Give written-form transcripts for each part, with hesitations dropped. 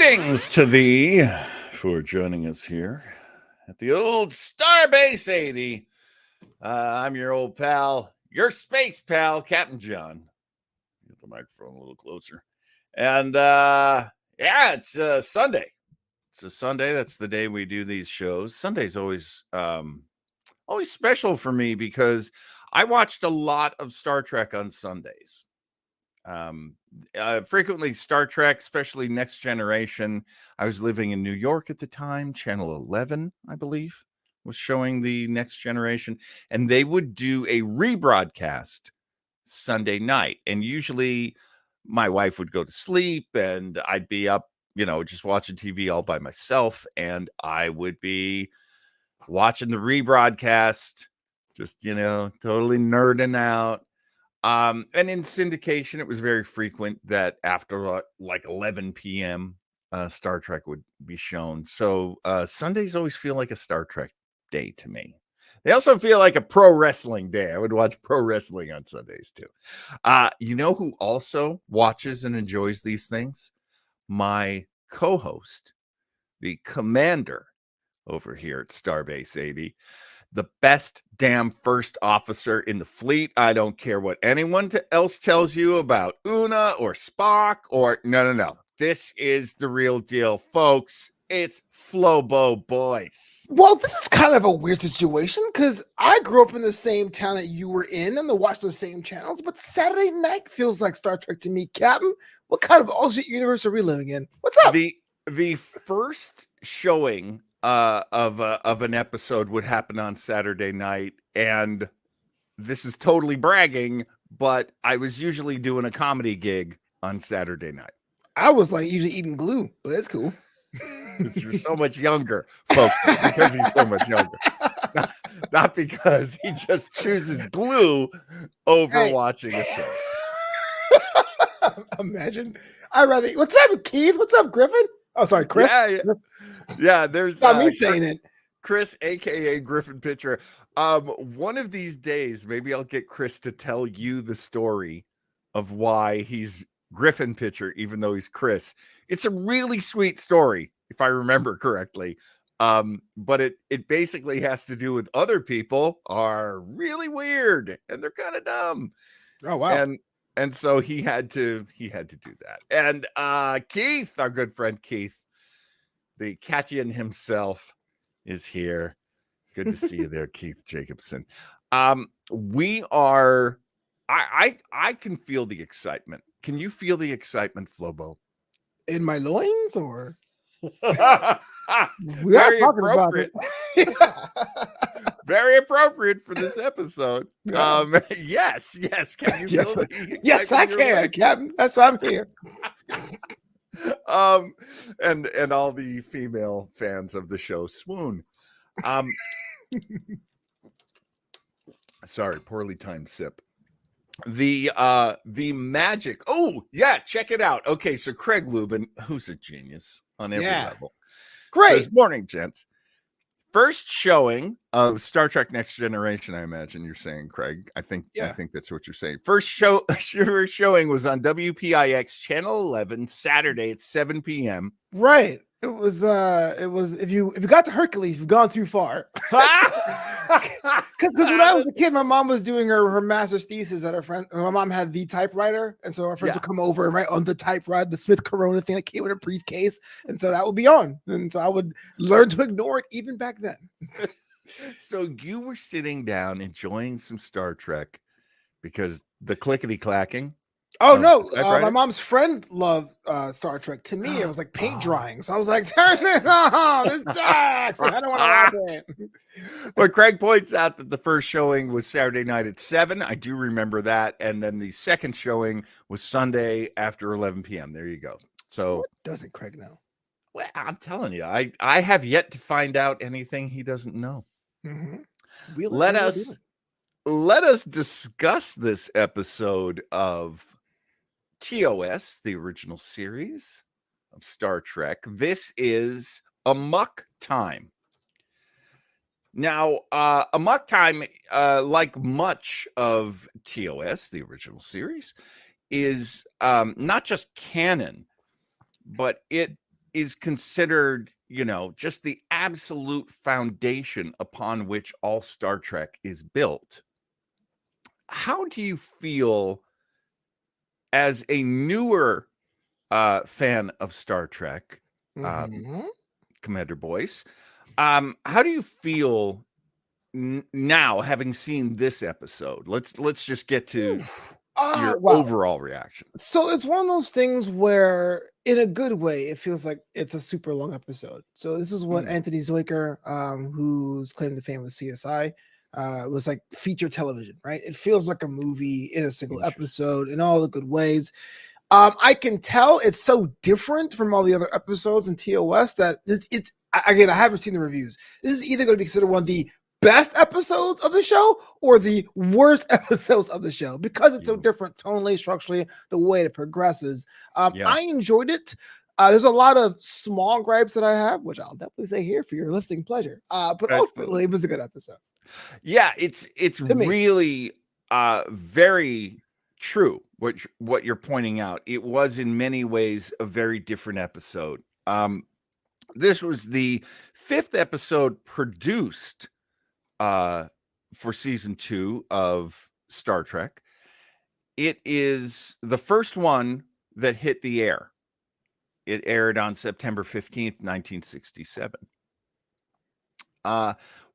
Greetings to thee for joining us here at the old Starbase 80. I'm your old pal, your space pal, Captain John. Get the microphone a little closer. And it's Sunday. It's a Sunday. That's the day we do these shows. Sunday's always special for me because I watched a lot of Star Trek on Sundays. Frequently Star Trek, especially Next Generation. I was living in New York at the time. Channel 11, I believe, was showing the Next Generation, and they would do a rebroadcast Sunday night. And usually my wife would go to sleep and I'd be up, just watching TV all by myself, and I would be watching the rebroadcast, just, totally nerding out. And in syndication, it was very frequent that after like 11 p.m., Star Trek would be shown. So Sundays always feel like a Star Trek day to me. They also feel like a pro wrestling day. I would watch pro wrestling on Sundays too. You know who also watches and enjoys these things? My co-host, the commander over here at Starbase 80. The best damn first officer in the fleet. I don't care what anyone else tells you about Una or Spock or no. This is the real deal, folks. It's Flobo boys. Well, this is kind of a weird situation because I grew up in the same town that you were in and watched the same channels, but Saturday night feels like Star Trek to me. Captain, what kind of alternate universe are we living in? What's up? The first showing of an episode would happen on Saturday night, and this is totally bragging, but I was usually doing a comedy gig on Saturday night. I was like usually eating glue, but that's cool. You're so much younger, folks. It's because he's so much younger, not because he just chooses glue over watching a show. Imagine. I'd rather. What's up, Keith? What's up, Griffin? Oh, sorry, Chris. Yeah. There's not me saying it. Chris, aka Griffin Pitcher. One of these days, maybe I'll get Chris to tell you the story of why he's Griffin Pitcher, even though he's Chris. It's a really sweet story, if I remember correctly. But it basically has to do with other people are really weird and they're kind of dumb. Oh wow. And so he had to do that. And Keith, our good friend Keith, the Catchian himself, is here. Good to see you there, Keith Jacobson. We are. I can feel the excitement. Can you feel the excitement, Flobo? In my loins, or we are talking appropriate. About it. Very appropriate for this episode. Yes. Can you feel the excitement? Yes, I can, Captain. That's why I'm here. And all the female fans of the show swoon. Sorry, poorly timed sip. The magic. Oh yeah, check it out. Okay, so Craig Lubin, who's a genius on every level. Great. Says, morning, gents. First showing of Star Trek Next Generation, I imagine you're saying, Craig. I think that's what you're saying. First showing was on WPIX Channel 11 Saturday at 7 p.m. Right. It was if you got to Hercules, you've gone too far. Because when I was a kid, my mom was doing her master's thesis at her friend. My mom had the typewriter, and so our friends would come over and write on the typewriter the Smith Corona thing that came with a briefcase, and so that would be on, and so I would learn to ignore it even back then. So you were sitting down enjoying some Star Trek because the clickety clacking. Oh no! My mom's friend loved Star Trek. To me, it was like paint drying. So I was like, "Turn this on! This sucks! I don't want to watch it." But Craig points out that the first showing was Saturday night at 7. I do remember that, and then the second showing was Sunday after 11 p.m. There you go. So what doesn't Craig know? Well, I'm telling you, I have yet to find out anything he doesn't know. Mm-hmm. Let us discuss this episode of TOS, the original series of Star Trek. This is Amok Time. Now, Amok Time, like much of TOS, the original series, is not just canon, but it is considered, just the absolute foundation upon which all Star Trek is built. How do you feel as a newer fan of Star Trek, Commander Boyce? How do you feel now, having seen this episode? Let's just get to your overall reaction. So it's one of those things where, in a good way, it feels like it's a super long episode. So this is what Anthony Zuiker, who's claiming the fame with CSI, was like feature television, right? It feels like a movie in a single episode in all the good ways. I can tell it's so different from all the other episodes in TOS that it's again, I haven't seen the reviews. This is either going to be considered one of the best episodes of the show or the worst episodes of the show because it's so different tonally, structurally, the way it progresses. I enjoyed it. There's a lot of small gripes that I have, which I'll definitely say here for your listening pleasure. But ultimately, it was a good episode. Yeah, it's really very true what you're pointing out. It was in many ways a very different episode. This was the 5th episode produced for season 2 of Star Trek. It is the first one that hit the air. It aired on September 15th, 1967.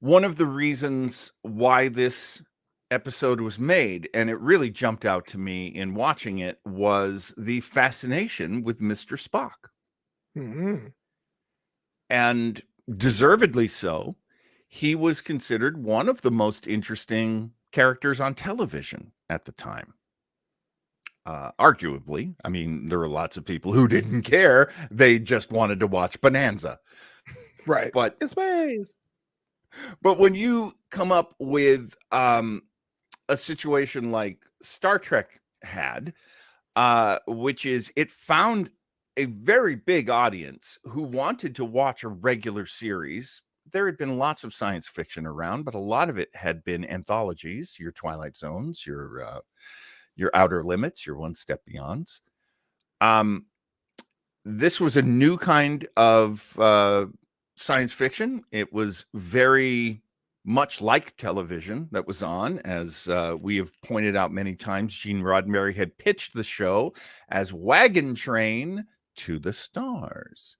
One of the reasons why this episode was made, and it really jumped out to me in watching it, was the fascination with Mr. Spock. And deservedly so. He was considered one of the most interesting characters on television at the time. Arguably, I mean, there were lots of people who didn't care. They just wanted to watch Bonanza. Right. But in space. But when you come up with a situation like Star Trek had, which is it found a very big audience who wanted to watch a regular series. There had been lots of science fiction around, but a lot of it had been anthologies, your Twilight Zones, your Outer Limits, your One Step Beyonds. This was a new kind of science fiction. It was very much like television that was on, as we have pointed out many times. Gene Roddenberry had pitched the show as Wagon Train to the Stars.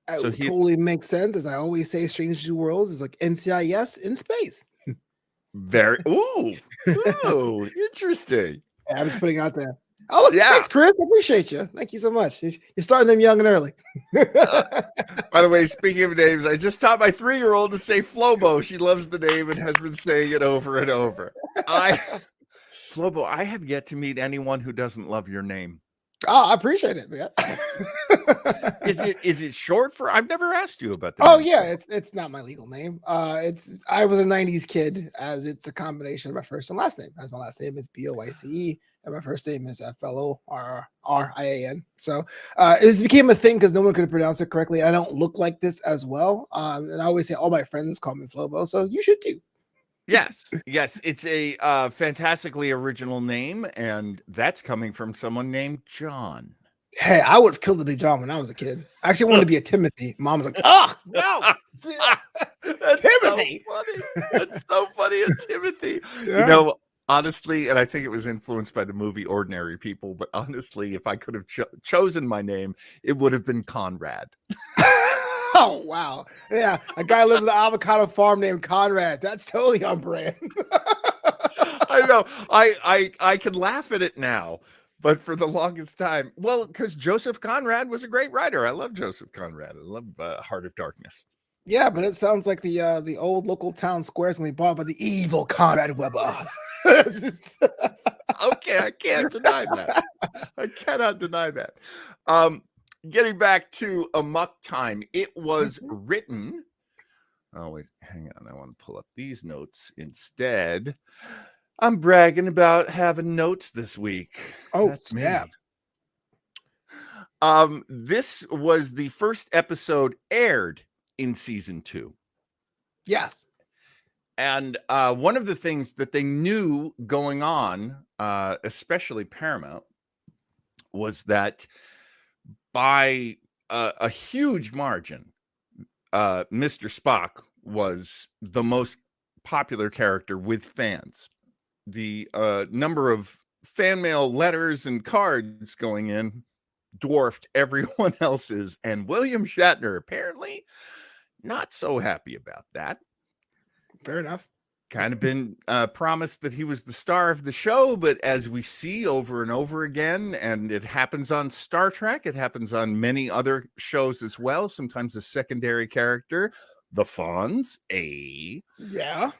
So it totally makes sense. As I always say, Strange New Worlds is like NCIS in space. Very interesting. Yeah, I'm just putting it out there. Oh, look, thanks, Chris. I appreciate you. Thank you so much. You're starting them young and early. By the way, speaking of names, I just taught my 3-year-old to say Flobo. She loves the name and has been saying it over and over. Flobo, I have yet to meet anyone who doesn't love your name. Oh, I appreciate it, man. Is it short for? I've never asked you about that. Oh yeah, it's not my legal name. I was a '90s kid, as it's a combination of my first and last name. As my last name is Boyce, and my first name is Florian. So it became a thing because no one could pronounce it correctly. I don't look like this as well, and I always say all my friends call me Flobo, so you should too. Yes, it's a fantastically original name, and that's coming from someone named John. Hey, I would have killed to be John when I was a kid. I actually wanted to be a Timothy. Mom was like, "Oh no, that's Timothy!" So funny. That's so funny, a Timothy. Yeah. Honestly, and I think it was influenced by the movie Ordinary People, but honestly, if I could have chosen my name, it would have been Conrad. Oh wow! Yeah, a guy lives in an avocado farm named Conrad. That's totally on brand. I know. I can laugh at it now, but for the longest time, well, because Joseph Conrad was a great writer. I love Joseph Conrad. I love Heart of Darkness. Yeah, but it sounds like the old local town square is going to be bought by the evil Conrad Weber. Okay, I can't deny that. I cannot deny that. Getting back to Amok Time, it was written. Oh, wait, hang on. I want to pull up these notes instead. I'm bragging about having notes this week. Oh, that's snap. This was the first episode aired in season 2. Yes. And one of the things that they knew going on, especially Paramount, was that by a huge margin, Mr. Spock was the most popular character with fans. The number of fan mail letters and cards going in dwarfed everyone else's, and William Shatner apparently not so happy about that. Fair enough. Kind of been promised that he was the star of the show, but as we see over and over again, and it happens on Star Trek, it happens on many other shows as well, sometimes a secondary character, the Fonz, Yeah.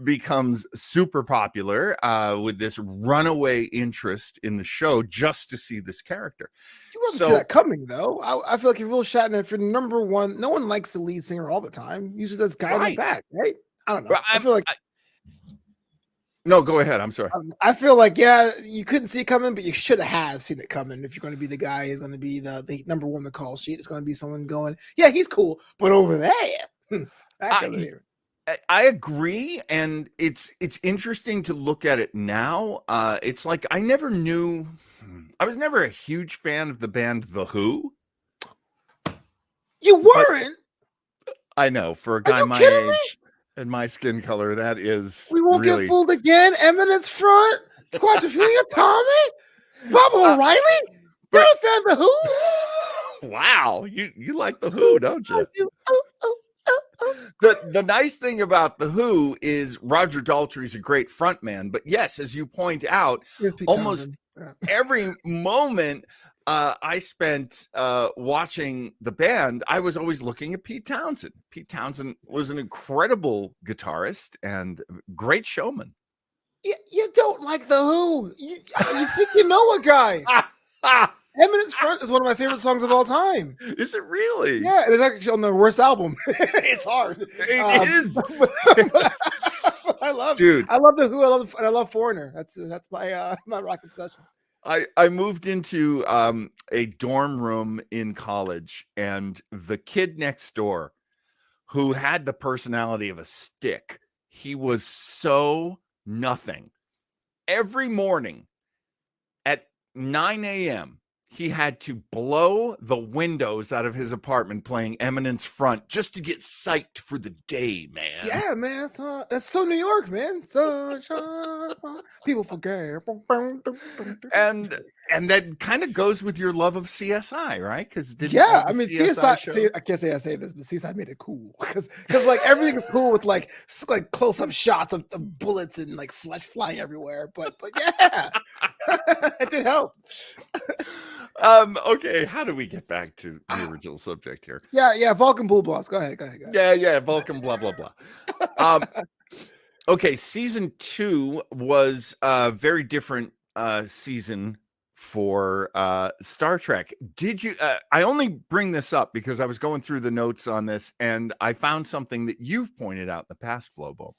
becomes super popular with this runaway interest in the show just to see this character. You wouldn't see that coming, though. I feel like if Will Shatner, if you're number one, no one likes the lead singer all the time. Usually that's guy like that, right? I don't know. Well, I feel like no, go ahead. I'm sorry. I feel like, yeah, you couldn't see it coming, but you should have seen it coming. If you're going to be the guy who's going to be the number one, the call sheet, it's going to be someone going, yeah, he's cool, but over there, I agree, and it's interesting to look at it now. It's like I was never a huge fan of the band The Who. You weren't? I know, for a guy my age and my skin color, that is we won't really... get fooled again. Eminence Front, Quadrophenia, Tommy, Bob O'Reilly. You're a fan of The Who? Wow, you like The Who, don't you? The nice thing about The Who is Roger Daltrey's a great frontman, but yes, as you point out, almost every moment I spent watching the band, I was always looking at Pete Townsend. Pete Townsend was an incredible guitarist and great showman. You don't like The Who. You think you know a guy. Eminence Front is one of my favorite songs of all time. Is it really? Yeah, it is actually on the worst album. It's hard. It is. I love The Who. I love Foreigner. That's my my rock obsessions. I moved into a dorm room in college, and the kid next door, who had the personality of a stick, he was so nothing. Every morning at 9 a.m., he had to blow the windows out of his apartment playing Eminence Front just to get psyched for the day, man. Yeah, man. That's so New York, man. Sunshine. People forget. And that kind of goes with your love of CSI, right? Because yeah, I mean CSI. I can't say I say this, but CSI made it cool because like everything is cool with like close up shots of bullets and like flesh flying everywhere. But yeah, it did help. Okay, how do we get back to the original subject here? Yeah, Vulcan Blue Bloods. Go ahead. Yeah, Vulcan blah blah blah. Okay, season 2 was a very different season for Star Trek. Did you I only bring this up because I was going through the notes on this and I found something that you've pointed out in the past, Flobo,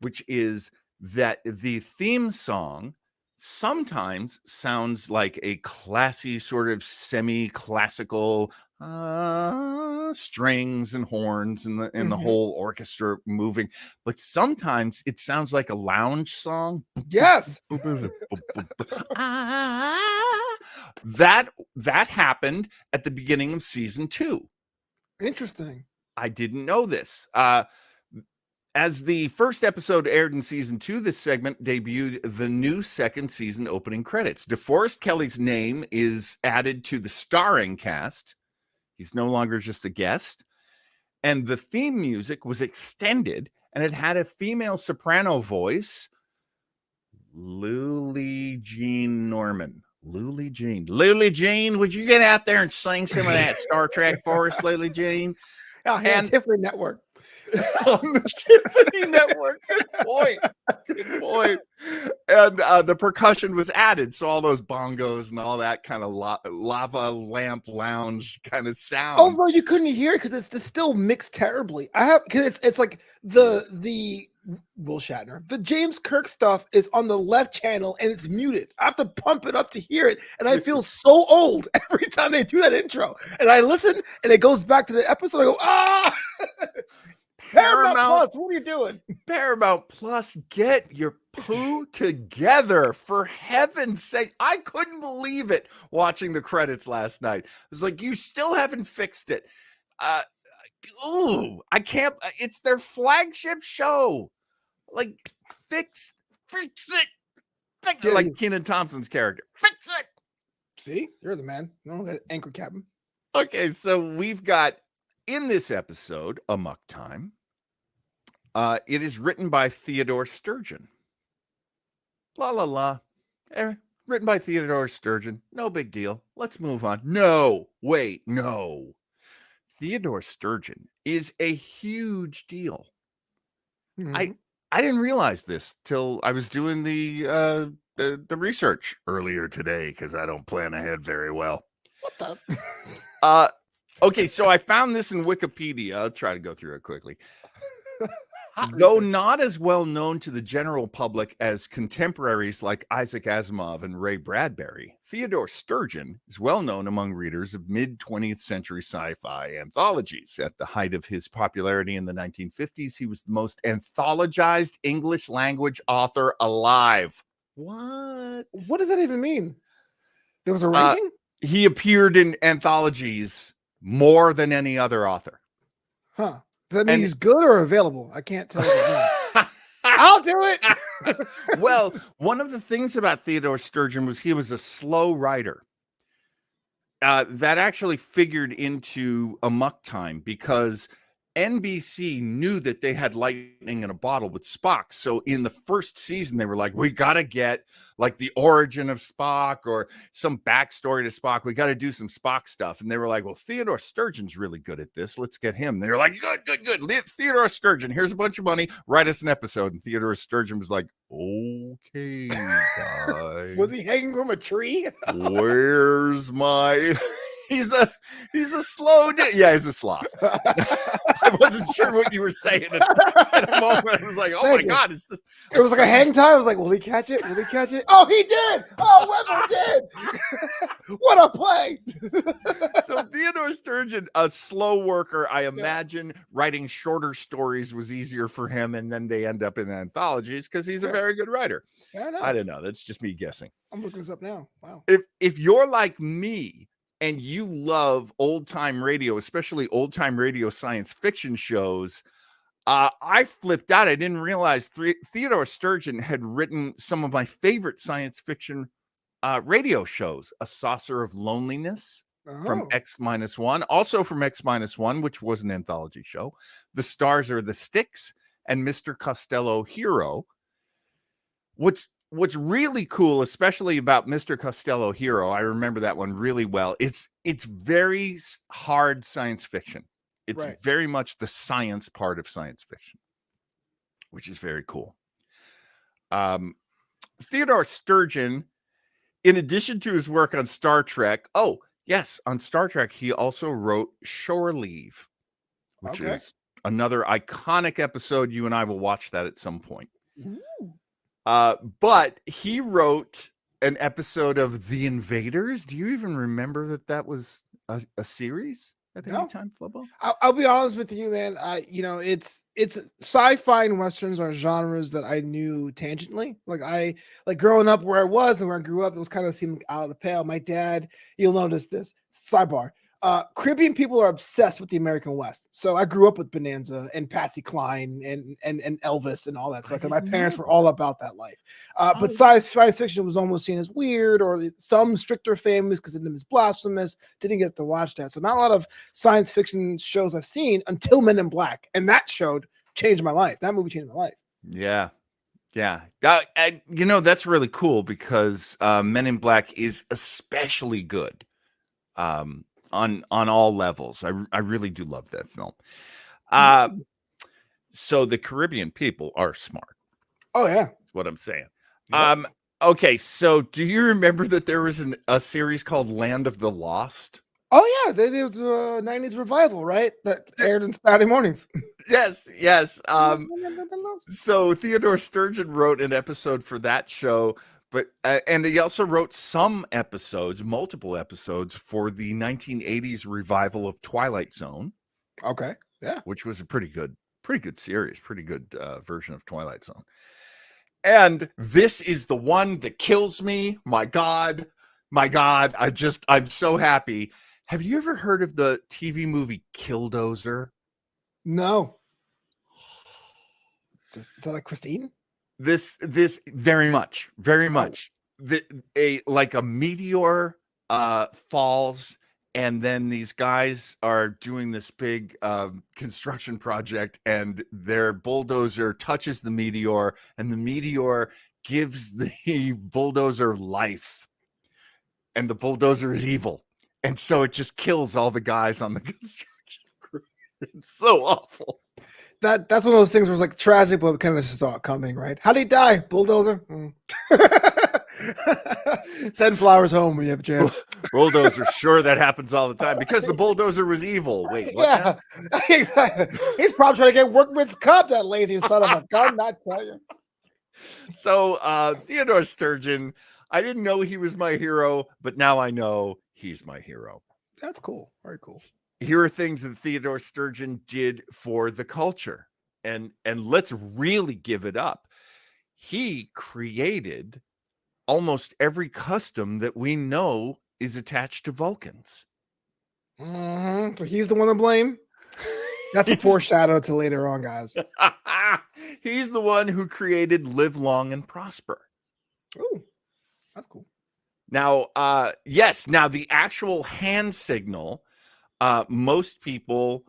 which is that the theme song sometimes sounds like a classy sort of semi-classical strings and horns and the whole orchestra moving, but sometimes it sounds like a lounge song. Yes. That happened at the beginning of season 2. Interesting. I didn't know this. As the first episode aired in season 2, this segment debuted the new second season opening credits. DeForest Kelley's name is added to the starring cast. He's no longer just a guest. And the theme music was extended, and it had a female soprano voice, Lulie Jean Norman. Lulie Jean, would you get out there and sing some of that Star Trek for us, Lulie Jean? Oh, yeah, Tiffany Network. On the Tiffany Network. Good point. And the percussion was added, so all those bongos and all that kind of lava lamp lounge kind of sound. Oh no, you couldn't hear it because it's still mixed terribly. Because it's like the Will Shatner, the James Kirk stuff is on the left channel and it's muted. I have to pump it up to hear it, and I feel so old every time they do that intro. And I listen, and it goes back to the episode. I go, ah. Paramount Plus, what are you doing? Paramount Plus, get your poo together, for heaven's sake. I couldn't believe it watching the credits last night. I was like, you still haven't fixed it. I can't. It's their flagship show. Like, fix it. Yeah, like Kenan Thompson's character. Fix it. See, you're the man. No, that anchor captain. Okay, so we've got in this episode, Amok Time. It is written by Theodore Sturgeon. La la la. Written by Theodore Sturgeon. No big deal. Let's move on. No, wait, no. Theodore Sturgeon is a huge deal. Mhm. I didn't realize this till I was doing the research earlier today, because I don't plan ahead very well. What the? Okay, so I found this in Wikipedia. I'll try to go through it quickly. Though not as well known to the general public as contemporaries like Isaac Asimov and Ray Bradbury, Theodore Sturgeon is well known among readers of mid-20th century sci-fi anthologies. At the height of his popularity in the 1950s, he was the most anthologized English language author alive. What does that even mean? There was a ranking? He appeared in anthologies more than any other author. Huh. Does that mean he's good or available? I can't tell you. I'll do it. Well, one of the things about Theodore Sturgeon was he was a slow writer. That actually figured into Amok Time, because NBC knew that they had lightning in a bottle with Spock. So in the first season, they were like, we got to get like the origin of Spock or some backstory to Spock. We got to do some Spock stuff. And they were like, well, Theodore Sturgeon's really good at this. Let's get him. They were like, good. Theodore Sturgeon, here's a bunch of money. Write us an episode. And Theodore Sturgeon was like, okay, guys. Was he hanging from a tree? Where's my... He's a slow yeah, he's a sloth. I wasn't sure what you were saying at a moment. I was like, oh my God, it's this. It was like a hang time. I was like, will he catch it? Will he catch it? Oh, he did. Oh, Weber did. What a play. So Theodore Sturgeon, a slow worker, I imagine writing shorter stories was easier for him, and then they end up in anthologies because he's a very good writer. I don't know. That's just me guessing. I'm looking this up now. Wow. If you're like me, and you love old-time radio, especially old-time radio science fiction shows, I flipped out. I didn't realize Theodore Sturgeon had written some of my favorite science fiction radio shows. A Saucer of Loneliness from X-1, also from X-1, which was an anthology show. The Stars Are the Sticks and Mr. Costello Hero. What's really cool, especially about Mr. Costello Hero, I remember that one really well. It's very hard science fiction. It's very much the science part of science fiction, which is very cool. Theodore Sturgeon, in addition to his work on Star Trek, on Star Trek, he also wrote Shore Leave, which is another iconic episode. You and I will watch that at some point. Ooh. But he wrote an episode of The Invaders. Do you even remember that was a series at any time, Flobo? I'll be honest with you, man. It's sci-fi and westerns are genres that I knew tangentially. Like growing up where I was and where I grew up, it was kind of seemed out of the pale. My dad, you'll notice this sidebar. Caribbean people are obsessed with the American West. So I grew up with Bonanza and Patsy Cline and Elvis and all that stuff. My parents were all about that life. But science fiction was almost seen as weird, or some stricter families because it was blasphemous. Didn't get to watch that. So not a lot of science fiction shows I've seen until Men in Black. And that changed my life. That movie changed my life. Yeah. Yeah. That's really cool because Men in Black is especially good. On all levels. I really do love that film. So the Caribbean people are smart. Oh yeah. That's what I'm saying. Yep. Okay, so do you remember that there was a series called Land of the Lost? Oh yeah, there was a 90s revival, right? That aired on Saturday mornings. Yes. So Theodore Sturgeon wrote an episode for that show. But and he also wrote multiple episodes for the 1980s revival of Twilight Zone. Okay, yeah, which was a pretty good Pretty good series, pretty good version of Twilight Zone. And this is the one that kills me. My God, I'm so happy. Have you ever heard of the TV movie Killdozer? No. Is that like Christine? This very much. Like a meteor falls, and then these guys are doing this big construction project, and their bulldozer touches the meteor, and the meteor gives the bulldozer life, and the bulldozer is evil, and so it just kills all the guys on the construction crew. It's so awful. That's one of those things where it's like tragic, but we kind of just saw it coming, right? How did he die? Bulldozer? Send flowers home when you have a chance. Bulldozer, sure, that happens all the time because the bulldozer was evil. Wait, what? Yeah, exactly. He's probably trying to get workman's comp, that lazy son of a gun, not tell you. So Theodore Sturgeon, I didn't know he was my hero, but now I know he's my hero. That's cool. Very cool. Here are things that Theodore Sturgeon did for the culture, and let's really give it up. He created almost every custom that we know is attached to Vulcans. So he's the one to blame. That's a foreshadow to later on, guys. He's the one who created Live Long and Prosper. Oh, that's cool. Now, yes, now the actual hand signal, most people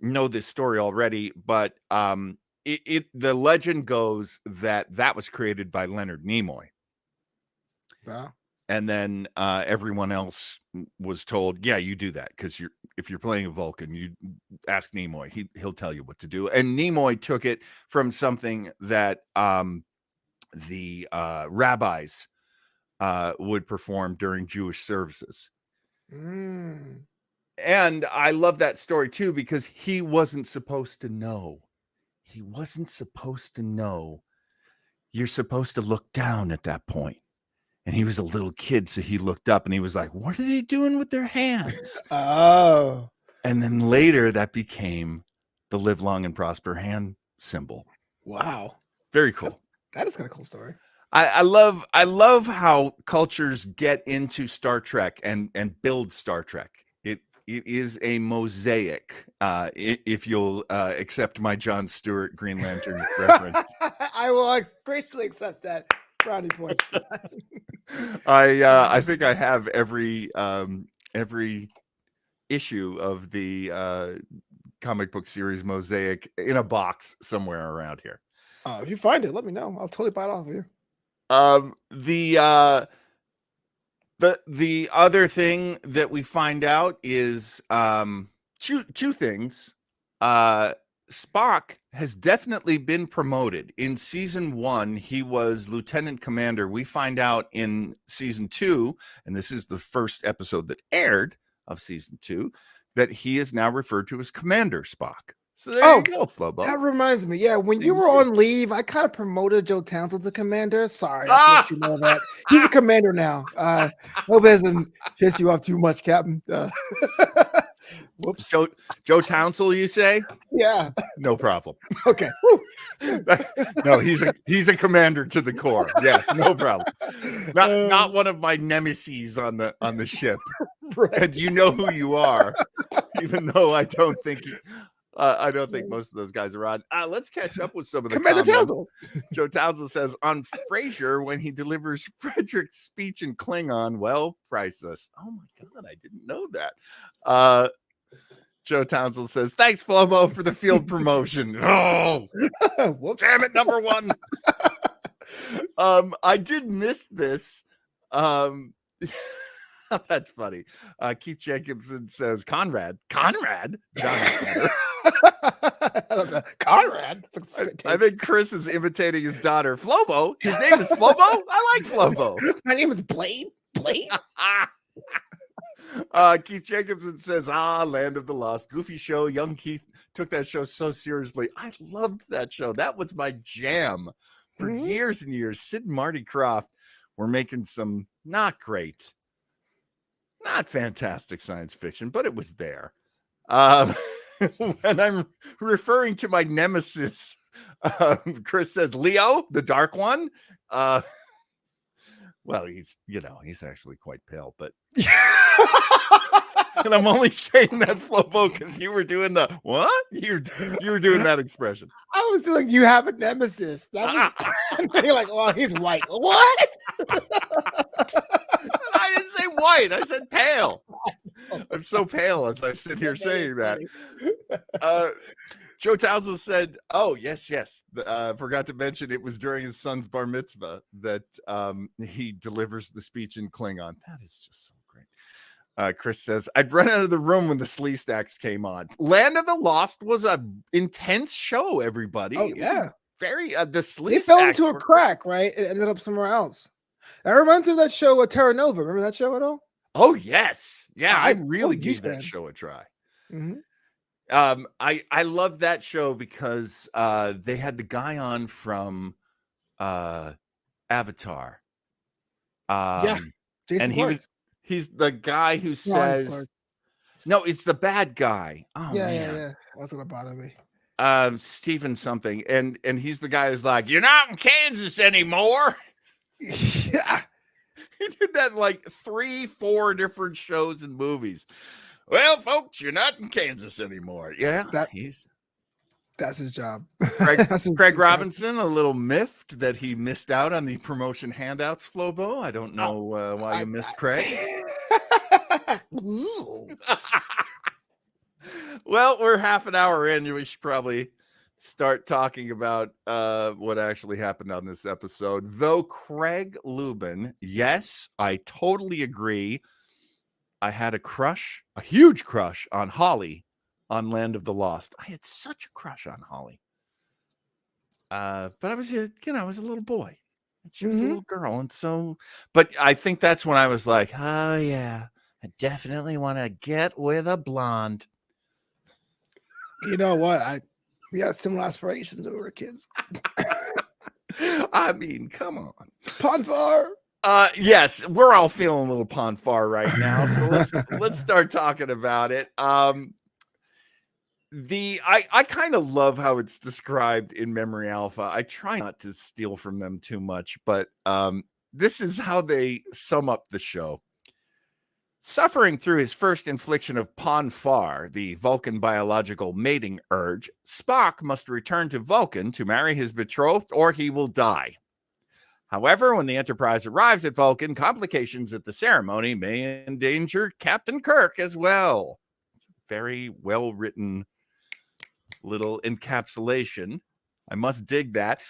know this story already, but the legend goes that was created by Leonard Nimoy. Yeah. And then everyone else was told, yeah, you do that, because if you're playing a Vulcan, you ask Nimoy. He'll tell you what to do. And Nimoy took it from something that the rabbis would perform during Jewish services. And I love that story too, because he wasn't supposed to know. You're supposed to look down at that point. And he was a little kid, so he looked up and he was like, what are they doing with their hands? Oh. And then later that became the Live Long and Prosper hand symbol. Wow. Very cool. That is kind of cool story. I love how cultures get into Star Trek and build Star Trek. It is a mosaic, if you'll accept my Jon Stewart Green Lantern reference. I will graciously accept that. Brownie point. I think I have every issue of the comic book series Mosaic in a box somewhere around here. If you find it, let me know. I'll totally buy it off of you. The other thing that we find out is two things. Spock has definitely been promoted. In season 1, he was lieutenant commander. We find out in season 2, and this is the first episode that aired of season 2, that he is now referred to as Commander Spock. So there you go, Flobo. That reminds me. Yeah, when you were on leave, I kind of promoted Joe Townsend to commander. Sorry, I should let you know that. He's a commander now. Hope it doesn't piss you off too much, Captain. Whoops. Joe Townsend, you say? Yeah. No problem. Okay. No, he's a commander to the core. Yes, no problem. Not one of my nemesis on the ship. Right. And you know who you are, even though I don't think most of those guys are on. Let's catch up with some of the Commander Townsend. Joe Townsend says on Frasier, when he delivers Frederick's speech in Klingon, well, priceless. Oh my God, I didn't know that. Joe Townsend says, thanks, Flobo, for the field promotion. Oh, damn it, number 1. I did miss this. That's funny. Keith Jacobson says, Conrad. John Conrad. I think Chris is imitating his daughter. Flobo. His name is Flobo. I like Flobo. My name is Blade. Keith Jacobson says, Land of the Lost. Goofy show. Young Keith took that show so seriously. I loved that show. That was my jam for years and years. Sid and Marty Krofft were making some not fantastic science fiction, but it was there. when I'm referring to my nemesis, Chris says, Leo, the dark one. Well, he's actually quite pale, but and I'm only saying that, Flobo, because you were doing the what? You were doing that expression. I was doing, you have a nemesis. That was you're like, oh, he's white. What? I didn't say white. I said pale. I'm so pale as I sit here saying that. Joe Townsend said, oh, yes. Forgot to mention it was during his son's bar mitzvah that he delivers the speech in Klingon. That is just so great. Chris says, I'd run out of the room when the Slee Stacks came on. Land of the Lost was an intense show, everybody. Oh, yeah. Very, the Slee They Stacks fell into a crack, right? It ended up somewhere else. That reminds me of that show, Terra Nova. Remember that show at all? Oh, yes. Yeah, I really gave that show a try. Mm-hmm. I love that show because they had the guy on from Avatar. Jason and Clarke. he's the guy who says, no, it's the bad guy. Oh, yeah. That's gonna bother me. Stephen something, and he's the guy who's like, you're not in Kansas anymore. Yeah. He did that in like 3-4 different shows and movies. Well, folks, you're not in Kansas anymore. Yeah, that's his job. Craig Robinson, a little miffed that he missed out on the promotion handouts, Flobo. I don't know why you missed Craig. Well, we're half an hour in. We should probably start talking about what actually happened on this episode. Though Craig Lubin, yes, I totally agree. I had a huge crush on Holly on Land of the Lost. I had such a crush on Holly. But I was, I was a little boy. She was a little girl. And so, but I think that's when I was like, oh yeah, I definitely want to get with a blonde. You know what? We had similar aspirations when we were kids. I mean, come on. Ponfar. Yes, we're all feeling a little Ponfar right now. So let's start talking about it. I kind of love how it's described in Memory Alpha. I try not to steal from them too much, but this is how they sum up the show. Suffering through his first infliction of Ponfar, the Vulcan biological mating urge, Spock must return to Vulcan to marry his betrothed or he will die. However, when the Enterprise arrives at Vulcan, complications at the ceremony may endanger Captain Kirk as well. It's a very well-written little encapsulation. I must dig that.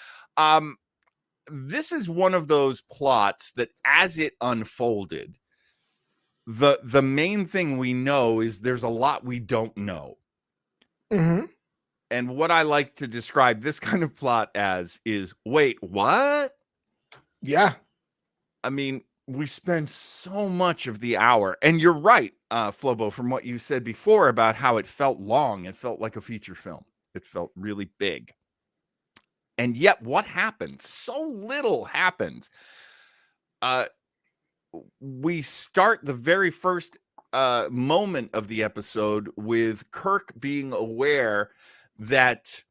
This is one of those plots that as it unfolded, the main thing we know is there's a lot we don't know. Mm-hmm. And what I like to describe this kind of plot as is, wait, what? Yeah. I mean, we spend so much of the hour, and you're right, Flobo, from what you said before about how it felt long. It felt like a feature film. It felt really big. And yet what happens? So little happens. We start the very first moment of the episode with Kirk being aware that,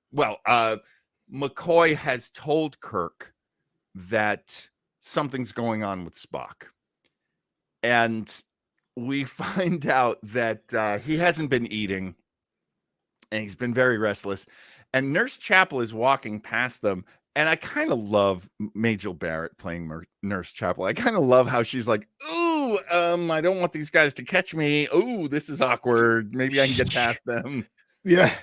McCoy has told Kirk that something's going on with Spock. And we find out that he hasn't been eating and he's been very restless. And Nurse Chapel is walking past them. And I kind of love Majel Barrett playing Nurse Chapel. I kind of love how she's like, ooh, I don't want these guys to catch me. Ooh, this is awkward. Maybe I can get past them. Yeah.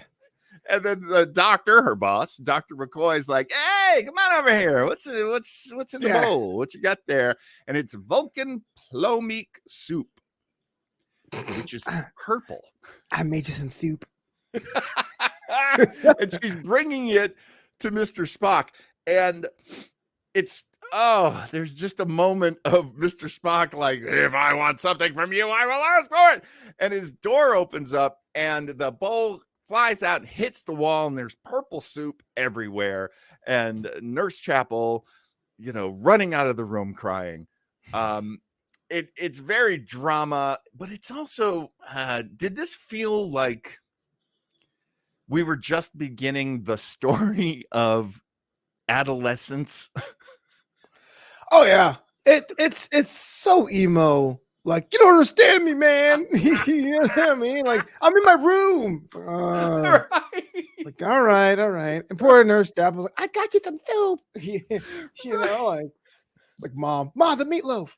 And then the doctor, her boss, Dr. McCoy, is like, hey, come on over here. What's in the bowl? What you got there? And it's Vulcan Plomeek soup, which is purple. I made you some soup. And she's bringing it to Mr. Spock. And it's, there's just a moment of Mr. Spock like, if I want something from you, I will ask for it. And his door opens up and the bowl flies out and hits the wall, and there's purple soup everywhere. And Nurse Chapel, running out of the room crying. It's very drama, but it's also, did this feel like we were just beginning the story of adolescence. Oh yeah, it's so emo. Like, you don't understand me, man. You know what I mean? Like, I'm in my room. Right. Like, all right. And poor nurse Dap was like, I got you some soup. You know, like it's like mom, the meatloaf.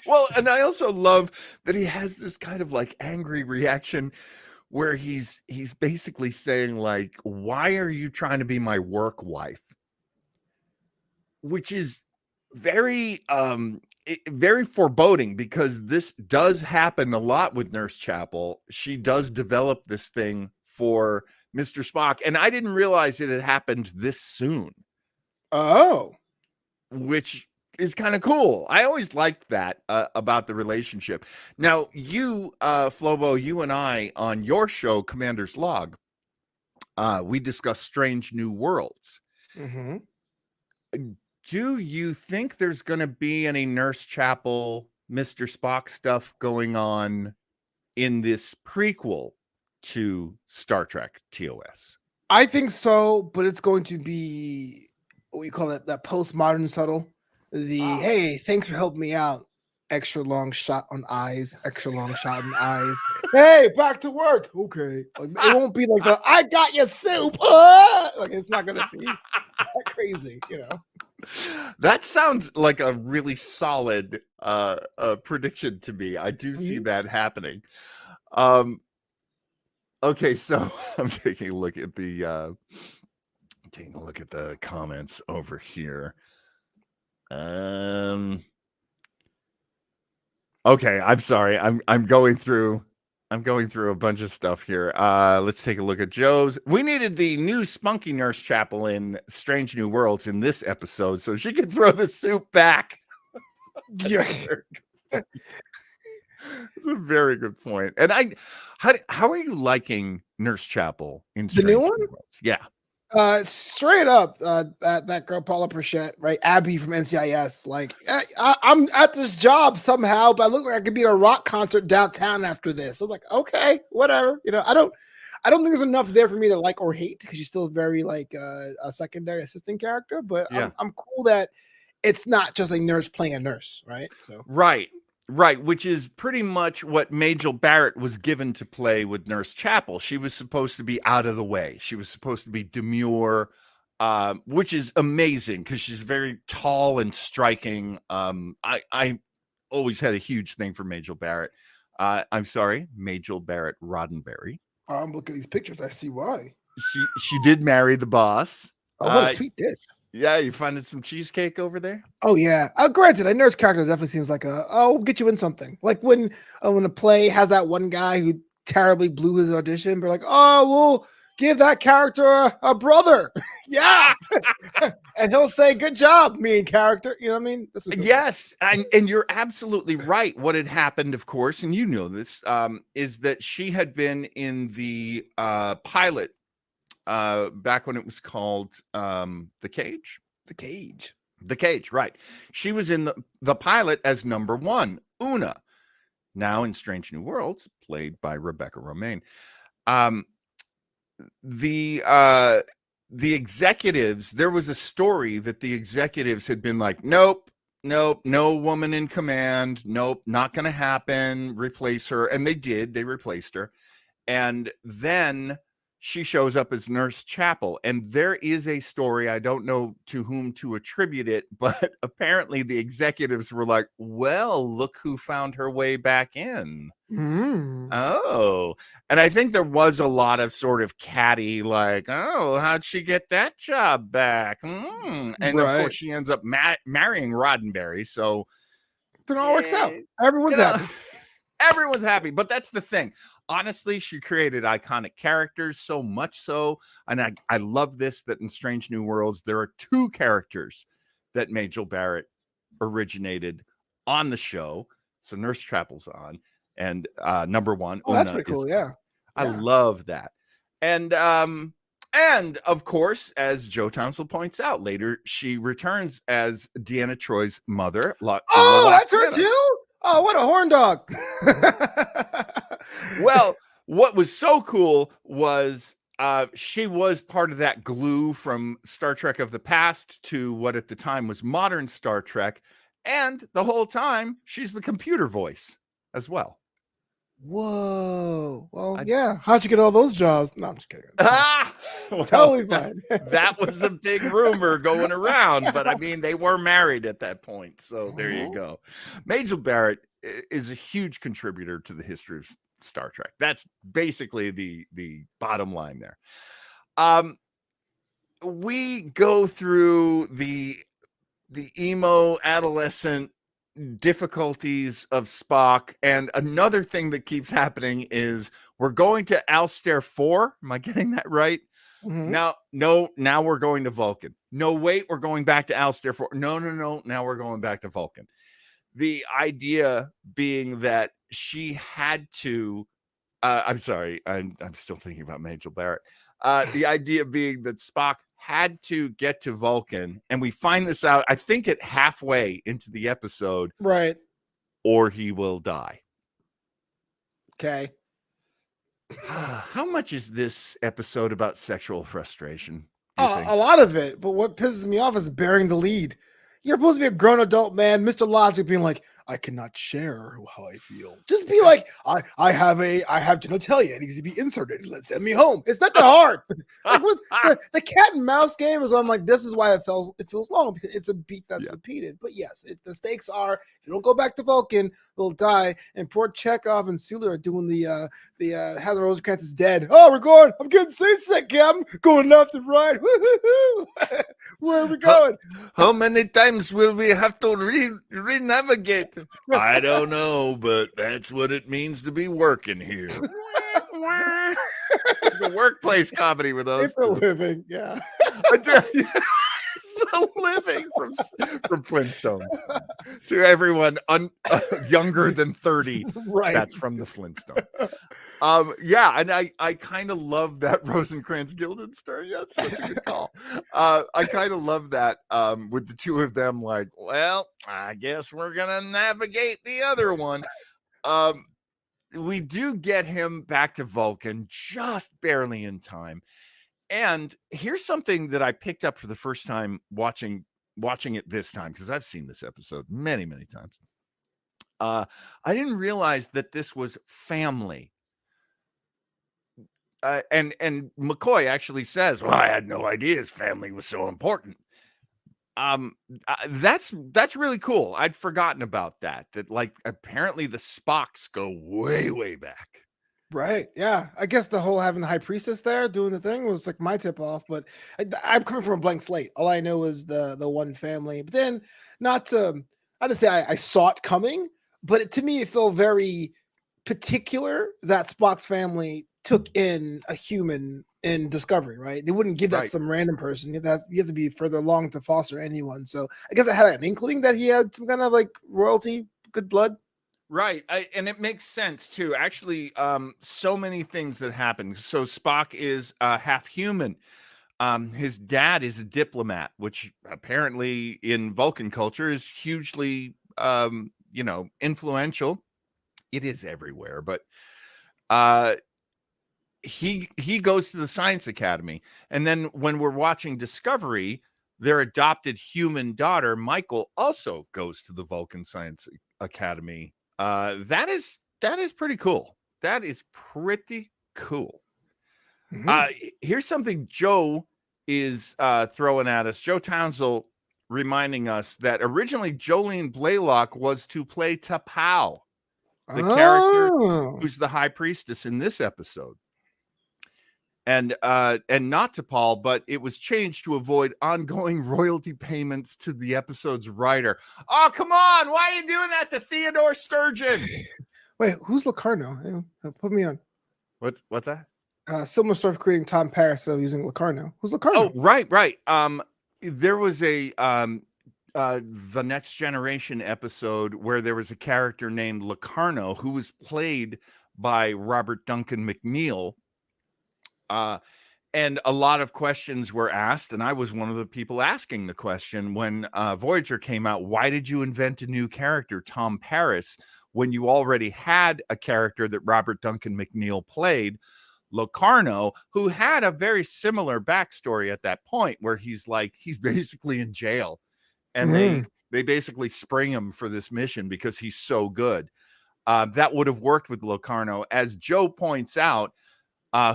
Well, and I also love that he has this kind of like angry reaction where he's basically saying like, why are you trying to be my work wife? Which is very very foreboding, because this does happen a lot with Nurse Chapel. She does develop this thing for Mr. Spock, and I didn't realize it had happened this soon. Oh, Which is kind of cool. I always liked that about the relationship. Now, you, Flobo, you and I on your show, Commander's Log, we discussed Strange New Worlds. mm-hmm. Do you think there's going to be any Nurse Chapel, Mr. Spock stuff going on in this prequel to Star Trek TOS? I think so, but it's going to be what we call it, that postmodern subtle. Hey, thanks for helping me out. Extra long shot on eyes, extra long shot on eyes. Hey, back to work. Okay. Like, it won't be like the I got your soup. Like, it's not gonna be that crazy, you know. That sounds like a really solid prediction to me. I do see that happening. Okay, so I'm taking a look at the comments over here. Okay, I'm sorry. I'm going through a bunch of stuff here. Let's take a look at Joe's. We needed the new spunky Nurse Chapel in Strange New Worlds in this episode so she can throw the soup back. Yeah. It's a very good point. And how are you liking Nurse Chapel in The new one? New Worlds? Yeah. Straight up, that girl Paula Prachette, right? Abby from NCIS. Like, I'm at this job somehow, but I look like I could be at a rock concert downtown after this. I'm like, okay, whatever. You know, I don't think there's enough there for me to like or hate, because she's still very like a secondary assistant character. But yeah. I'm cool that it's not just a nurse playing a nurse, right? So Right, which is pretty much what Majel Barrett was given to play with Nurse Chapel. She was supposed to be out of the way. She was supposed to be demure, which is amazing because she's very tall and striking. I always had a huge thing for Majel Barrett. I'm sorry, Majel Barrett Roddenberry. I'm looking at these pictures. I see why. She did marry the boss. Oh, what a sweet dish. Yeah, you finding some cheesecake over there? Oh yeah. Granted, a nurse character definitely seems like we'll get you in something. Like when a play has that one guy who terribly blew his audition, but like, oh, we'll give that character a brother. Yeah. And he'll say, good job, main character. You know what I mean? Yes, and you're absolutely right. What had happened, of course, and you know this, is that she had been in the pilot back when it was called The Cage. The Cage, right. She was in the pilot as number 1, Una, now in Strange New Worlds, played by Rebecca Romain. The executives, there was a story that the executives had been like, nope, no woman in command, nope, not going to happen, replace her. And they did, they replaced her. And then she shows up as Nurse Chapel, and there is a story, I don't know to whom to attribute it, but apparently the executives were like, well, look who found her way back in. Oh, and I think there was a lot of sort of catty, like, oh, how'd she get that job back? And of course she ends up marrying Roddenberry, so it all works out. Everyone's happy. Everyone's happy, but that's the thing. Honestly, she created iconic characters, so much so, and I love this, that in Strange New Worlds, there are 2 characters that Majel Barrett originated on the show. So Nurse Chapel's on, and number 1, Una, that's pretty cool, yeah. I love that. And of course, as Joe Townsend points out, later she returns as Deanna Troy's mother. That's her too? Oh, what a horn dog. Well, what was so cool was she was part of that glue from Star Trek of the past to what at the time was modern Star Trek. And the whole time, she's the computer voice as well. Whoa. Well, yeah. How'd you get all those jobs? No, I'm just kidding. Well, Totally fine. That was a big rumor going around, but I mean, they were married at that point. So there you go. Majel Barrett is a huge contributor to the history of Star Trek. That's basically the bottom line there. We go through the emo adolescent difficulties of Spock, and another thing that keeps happening is we're going to Altair 4. Am I getting that right? Now we're going to Vulcan. No, wait, we're going back to Altair 4. No, now we're going back to Vulcan. The idea being that she had to I'm sorry, I'm still thinking about Majel Barrett. The idea being that Spock had to get to Vulcan, and we find this out, I think, at halfway into the episode. Right. Or he will die. Okay. How much is this episode about sexual frustration? A lot of it, but what pisses me off is bearing the lead. You're supposed to be a grown adult man, Mr. Logic being like, I cannot share how I feel. Just be like, I have genitalia. It needs to be inserted. Let's send me home. It's not that hard. Like the cat and mouse game is. I'm like, this is why it feels long, because it's a beat that's repeated. But yes, the stakes are, if you don't go back to Vulcan, we'll die. And poor Chekhov and Sulu are doing the Heather Rosencrantz is dead. Oh, we're going. I'm getting seasick, Captain. Going left and right. Where are we going? How many times will we have to re-navigate? I don't know, but that's what it means to be working here. The workplace comedy with those. It's a living, yeah. It's a living from Flintstones. To everyone younger than 30, right? That's from the Flintstones. And I kind of love that Rosencrantz Guildenstern. That's such a good call. I kind of love that with the two of them. Like, well, I guess we're gonna navigate the other one. We do get him back to Vulcan just barely in time. And here's something that I picked up for the first time watching it this time, because I've seen this episode many, many times. I didn't realize that this was family. And McCoy actually says, well, I had no idea his family was so important. That's really cool. I'd forgotten about that like apparently the Spocks go way, way back. Right. Yeah. I guess the whole having the high priestess there doing the thing was like my tip off, but I'm coming from a blank slate. All I know is the one family, but then I didn't say I saw it coming, but to me, it felt very particular that Spock's family took in a human in Discovery, right? They wouldn't give that some random person. You have to be further along to foster anyone. So I guess I had an inkling that he had some kind of like royalty, good blood. Right. And it makes sense too. Actually, so many things that happen. So Spock is half human. His dad is a diplomat, which apparently in Vulcan culture is hugely, influential. It is everywhere, but he goes to the Science Academy. And then when we're watching Discovery, their adopted human daughter, Michael, also goes to the Vulcan Science Academy. That is pretty cool. That is pretty cool. Here's something Joe is throwing at us. Joe Townsend reminding us that originally Jolene Blaylock was to play T'Pau, the character who's the high priestess in this episode. And not T'Pau, but it was changed to avoid ongoing royalty payments to the episode's writer. Oh, come on. Why are you doing that to Theodore Sturgeon? Wait, who's Locarno? Put me on. What's that? Similar stuff creating Tom Paris, so using Locarno. Who's Locarno? Oh, right. There was a The Next Generation episode where there was a character named Locarno who was played by Robert Duncan McNeil. And a lot of questions were asked, and I was one of the people asking the question when Voyager came out. Why did you invent a new character, Tom Paris, when you already had a character that Robert Duncan McNeil played? Locarno, who had a very similar backstory at that point, where he's basically in jail, and they basically spring him for this mission because he's so good. That would have worked with Locarno. As Joe points out,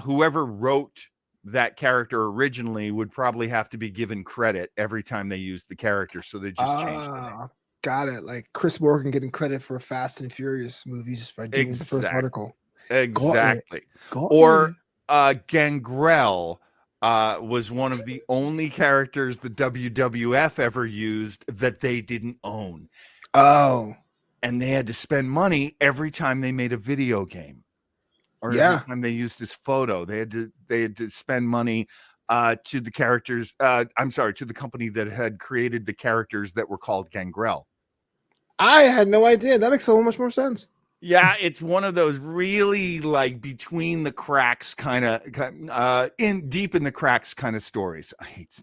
whoever wrote that character originally would probably have to be given credit every time they used the character, so they just changed the name. Got it. Like Chris Morgan getting credit for Fast and Furious movies just by doing the first article. Exactly. Or Gangrel was one of the only characters the WWF ever used that they didn't own. Oh. And they had to spend money every time they made a video game. Or every time they used his photo. They had to spend money to the characters. To the company that had created the characters that were called Gangrel. I had no idea. That makes so much more sense. Yeah, it's one of those really like between the cracks kind of deep in the cracks kind of stories. I hate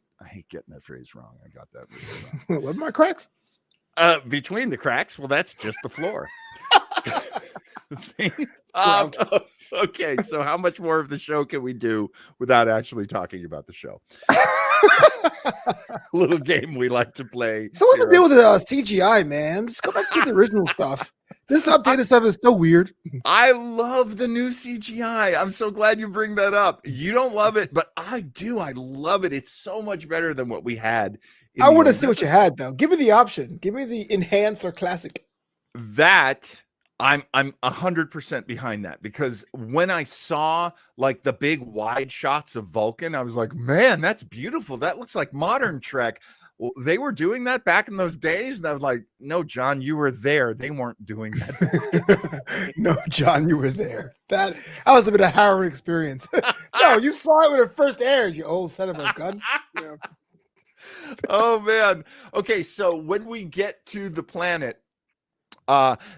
getting that phrase wrong. I got that really wrong. What are my cracks? Between the cracks. Well, that's just the floor. See? Okay, so how much more of the show can we do without actually talking about the show? Little game we like to play. So what's the deal with the CGI, man? Just go back to the original stuff. This updated stuff is so weird. I love the new CGI. I'm so glad you bring that up. You don't love it, but I do. I love it. It's so much better than what we had. I want to see what you had, though. Give me the option. Give me the enhanced or classic. That I'm 100% behind that, because when I saw like the big wide shots of Vulcan, I was like, man, that's beautiful. That looks like modern Trek. Well, they were doing that back in those days. And I was like, no, John, you were there. They weren't doing that. No, John, you were there. That was a bit of a harrowing experience. No, you saw it when it first aired, you old son of a gun. Yeah. Oh, man. Okay, so when we get to the planet,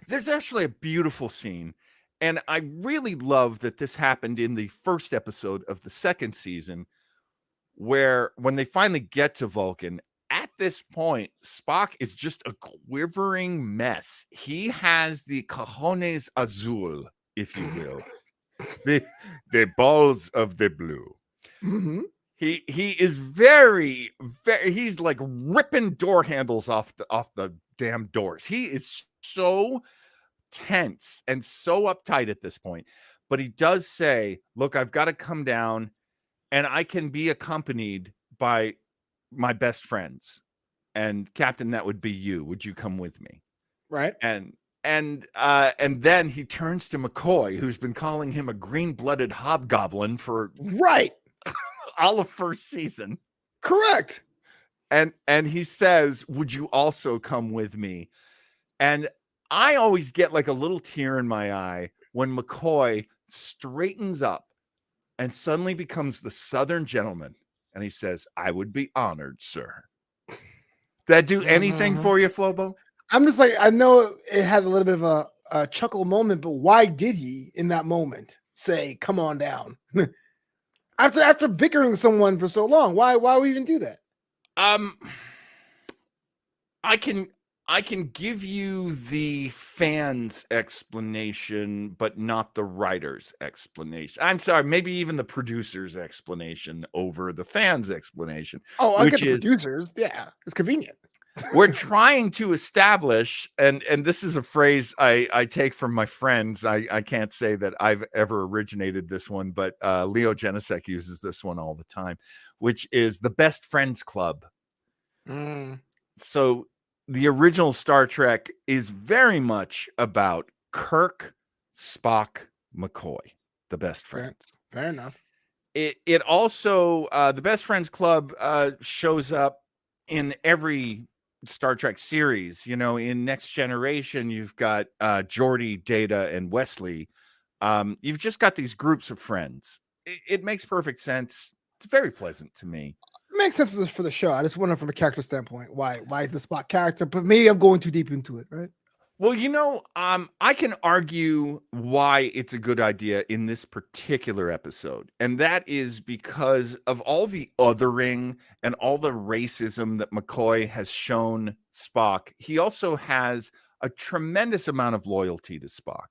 there's actually a beautiful scene, and I really love that this happened in the first episode of the second season, where when they finally get to Vulcan, at this point, Spock is just a quivering mess. He has the cojones azul, if you will, the balls of the blue. Mm-hmm. He is very, very, he's like ripping door handles off the damn doors. He is so tense and so uptight at this point, but he does say, look, I've got to come down, and I can be accompanied by my best friends, and Captain, that would be you. Would you come with me? Right. And then he turns to McCoy, who's been calling him a green-blooded hobgoblin for all of first season. Correct. And he says, would you also come with me? And I always get like a little tear in my eye when McCoy straightens up and suddenly becomes the Southern gentleman. And he says, I would be honored, sir. That do anything for you, Flobo? I'm just like, I know it had a little bit of a chuckle moment, but why did he in that moment say, come on down? after bickering with someone for so long, why would we even do that? I can give you the fans' explanation, but not the writer's explanation. I'm sorry, maybe even the producer's explanation over the fans' explanation. Oh, I get the producers. Yeah, it's convenient. We're trying to establish, and this is a phrase I take from my friends. I can't say that I've ever originated this one, but Leo Genesek uses this one all the time, which is the best friends club. So the original Star Trek is very much about Kirk, Spock, McCoy, the best friends. Fair enough. It also, the best friends club shows up in every Star Trek series. You know, in Next Generation, you've got Geordi, Data, and Wesley. You've just got these groups of friends. It makes perfect sense. It's very pleasant to me. It makes sense for the show. I just wonder from a character standpoint why the Spock character, but maybe I'm going too deep into it, right? Well, you know, I can argue why it's a good idea in this particular episode. And that is because of all the othering and all the racism that McCoy has shown Spock. He also has a tremendous amount of loyalty to Spock.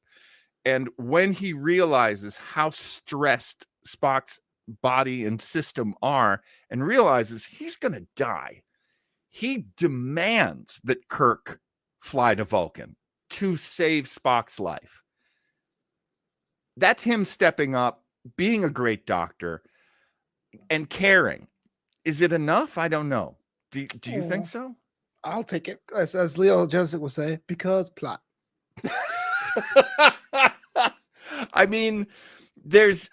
And when he realizes how stressed Spock's body and system are and realizes he's going to die. He demands that Kirk fly to Vulcan to save Spock's life. That's him stepping up, being a great doctor, and caring. Is it enough? I don't know. Do you think so? I'll take it. As Leo Jessic would say, because plot. I mean, there's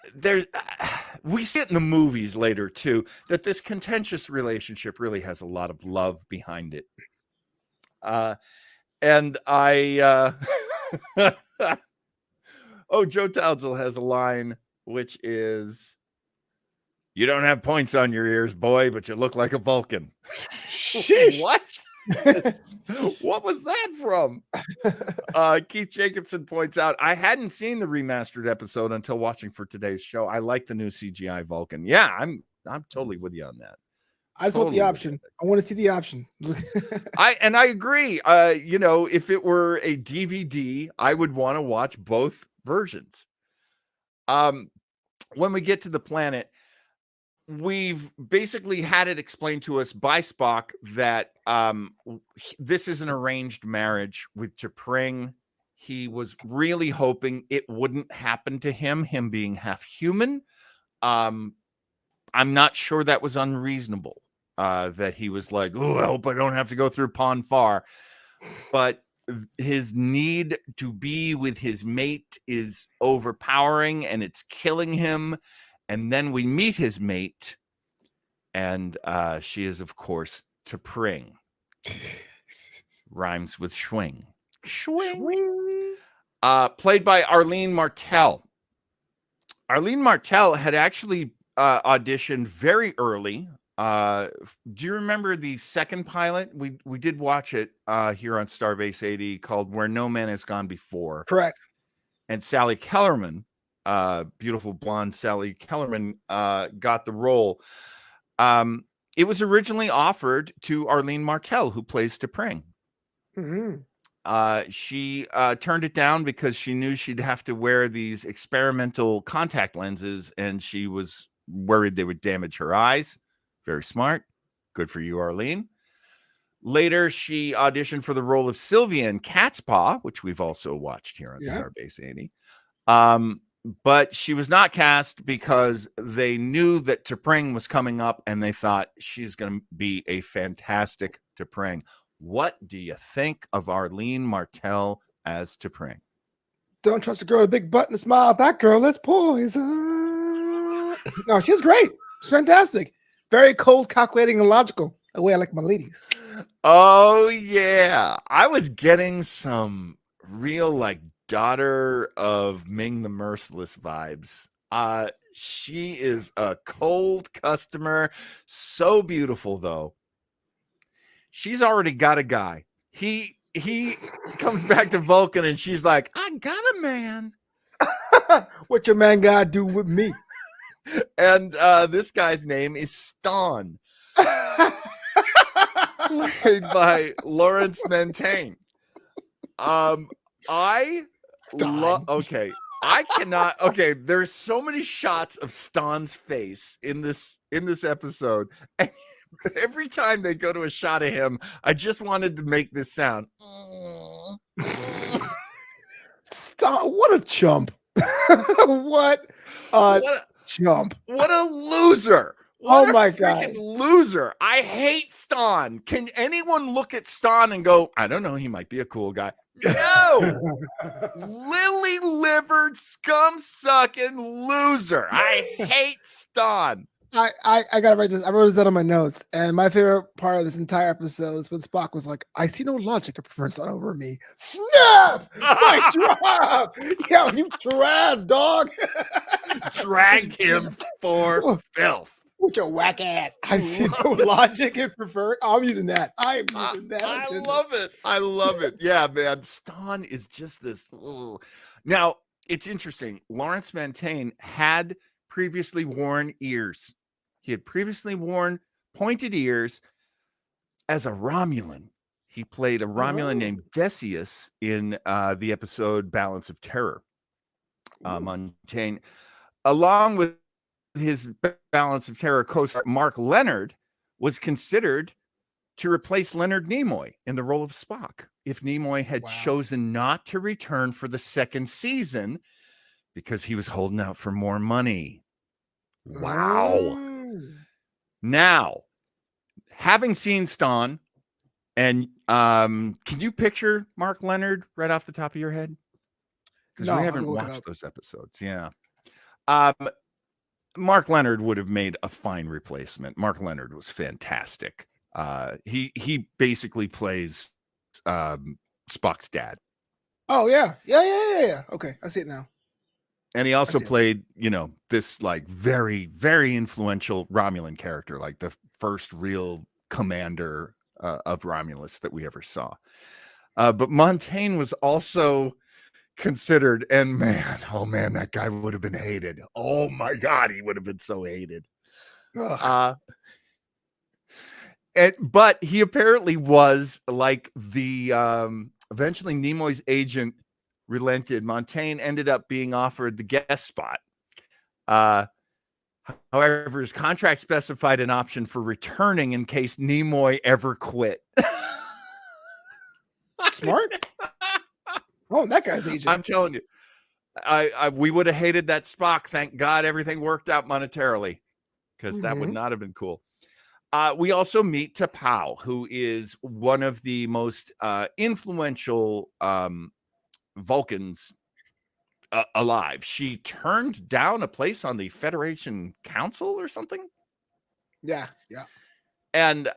we see it in the movies later too, that this contentious relationship really has a lot of love behind it. And I oh, Joe Townsell has a line which is, "You don't have points on your ears, boy, but you look like a Vulcan." Sheesh. What? What was that from? Keith Jacobson points out, I hadn't seen the remastered episode until watching for today's show. I like the new CGI Vulcan. Yeah, I'm totally with you on that. I just want the option. I want to see the option. I agree. You know, if it were a DVD, I would want to watch both versions. When we get to the planet, we've basically had it explained to us by Spock that this is an arranged marriage with T'Pring. He was really hoping it wouldn't happen to him being half human. I'm not sure that was unreasonable, that he was like, oh, I hope I don't have to go through Pon Farr. But his need to be with his mate is overpowering and it's killing him. And then we meet his mate, and she is, of course, T'Pring. Rhymes with SCHWING. SCHWING. Played by Arlene Martell. Arlene Martell had actually auditioned very early. Do you remember the second pilot? We did watch it here on Starbase 80, called Where No Man Has Gone Before. Correct. And Sally Kellerman, beautiful blonde Sally Kellerman, got the role. It was originally offered to Arlene Martell, who plays T'Pring. Mm-hmm. She turned it down because she knew she'd have to wear these experimental contact lenses, and she was worried they would damage her eyes. Very smart. Good for you, Arlene. Later, she auditioned for the role of Sylvia in Cat's Paw, which we've also watched here on Starbase 80. But she was not cast because they knew that T'Pring was coming up, and they thought she's going to be a fantastic T'Pring. What do you think of Arlene Martell as T'Pring? Don't trust a girl with a big butt and a smile. That girl is poison. No, she was great. She's fantastic. Very cold, calculating, and logical. The way I like my ladies. Oh, yeah. I was getting some real, like, daughter of Ming the Merciless vibes. She is a cold customer. So beautiful, though. She's already got a guy. He comes back to Vulcan, and she's like, I got a man. What your man gotta do with me? And this guy's name is Ston. Played by Lawrence Mentane. I cannot. Okay, there's so many shots of Ston's face in this episode, and every time they go to a shot of him, I just wanted to make this sound. Ston, what a chump! What a chump! What a loser! What oh my god, loser! I hate Ston. Can anyone look at Ston and go, I don't know, he might be a cool guy? No, lily-livered, scum-sucking loser. I hate Ston. I gotta write this. I wrote this down on my notes, and my favorite part of this entire episode is when Spock was like, "I see no logic of preferring Ston over me." Snap! My drop! Yo, you trash dog! Drag him for filth. With your whack ass. I see no logic and prefer. I'm using that. I am using that. I love it. I love it. Yeah, man. Ston is just this. Ugh. Now, it's interesting. Lawrence Mentane had previously worn ears. He had previously worn pointed ears as a Romulan. He played a Romulan named Decius in the episode Balance of Terror. Mentane, along with his Balance of Terror co-star Mark Leonard was considered to replace Leonard Nimoy in the role of Spock if Nimoy had chosen not to return for the second season because he was holding out for more money. Wow. Now, having seen Stan, and can you picture Mark Leonard right off the top of your head? Because we haven't watched those episodes. Yeah. Mark Leonard would have made a fine replacement. Mark Leonard was fantastic. He basically plays Spock's dad. Oh yeah. Okay, I see it now. And he also played, this like very, very influential Romulan character, like the first real commander of Romulus that we ever saw. But Montaigne was also considered, and man, that guy would have been hated. Oh my God, he would have been so hated. But he apparently was like the eventually Nimoy's agent relented. Montaigne ended up being offered the guest spot. However, his contract specified an option for returning in case Nimoy ever quit. Smart. Oh, that guy's agent. I'm telling you, we would have hated that Spock. Thank God everything worked out monetarily, because that would not have been cool. We also meet T'Pau, who is one of the most influential Vulcans alive. She turned down a place on the Federation Council or something. Yeah. And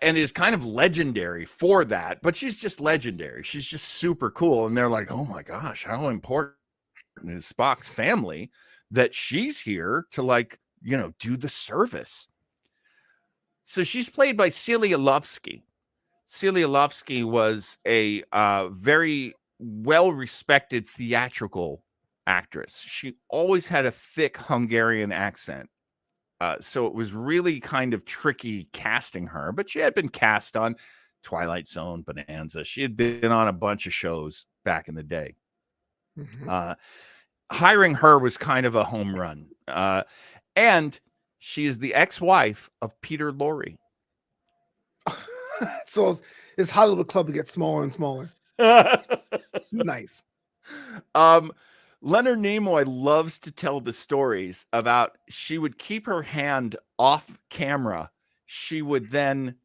is kind of legendary for that, but she's just legendary. She's just super cool. And they're like, oh my gosh, how important is Spock's family that she's here to do the service. So she's played by Celia Lovsky. Celia Lovsky was a very well-respected theatrical actress. She always had a thick Hungarian accent. So it was really kind of tricky casting her, but she had been cast on Twilight Zone, Bonanza. She had been on a bunch of shows back in the day. Hiring her was kind of a home run. And she is the ex-wife of Peter Lorre. So his Hollywood club gets smaller and smaller. Nice. Leonard Nimoy loves to tell the stories about she would keep her hand off camera. She would then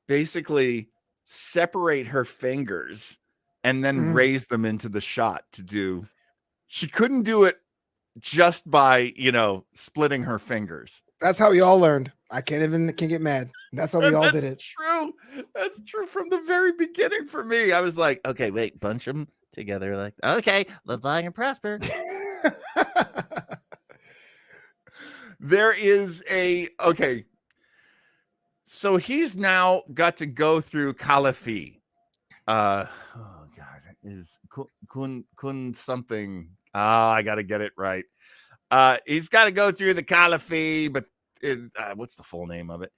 basically separate her fingers and then raise them into the shot to do. She couldn't do it just by, splitting her fingers. That's how we all learned. I can't get mad. That's how we all did it. True. That's true from the very beginning for me. I was like, okay, wait, bunch them together. Like, okay, live long and prosper. There is so he's now got to go through Caliphie. Oh God, is Kun something. I got to get it right. He's got to go through the Caliphie, but what's the full name of it?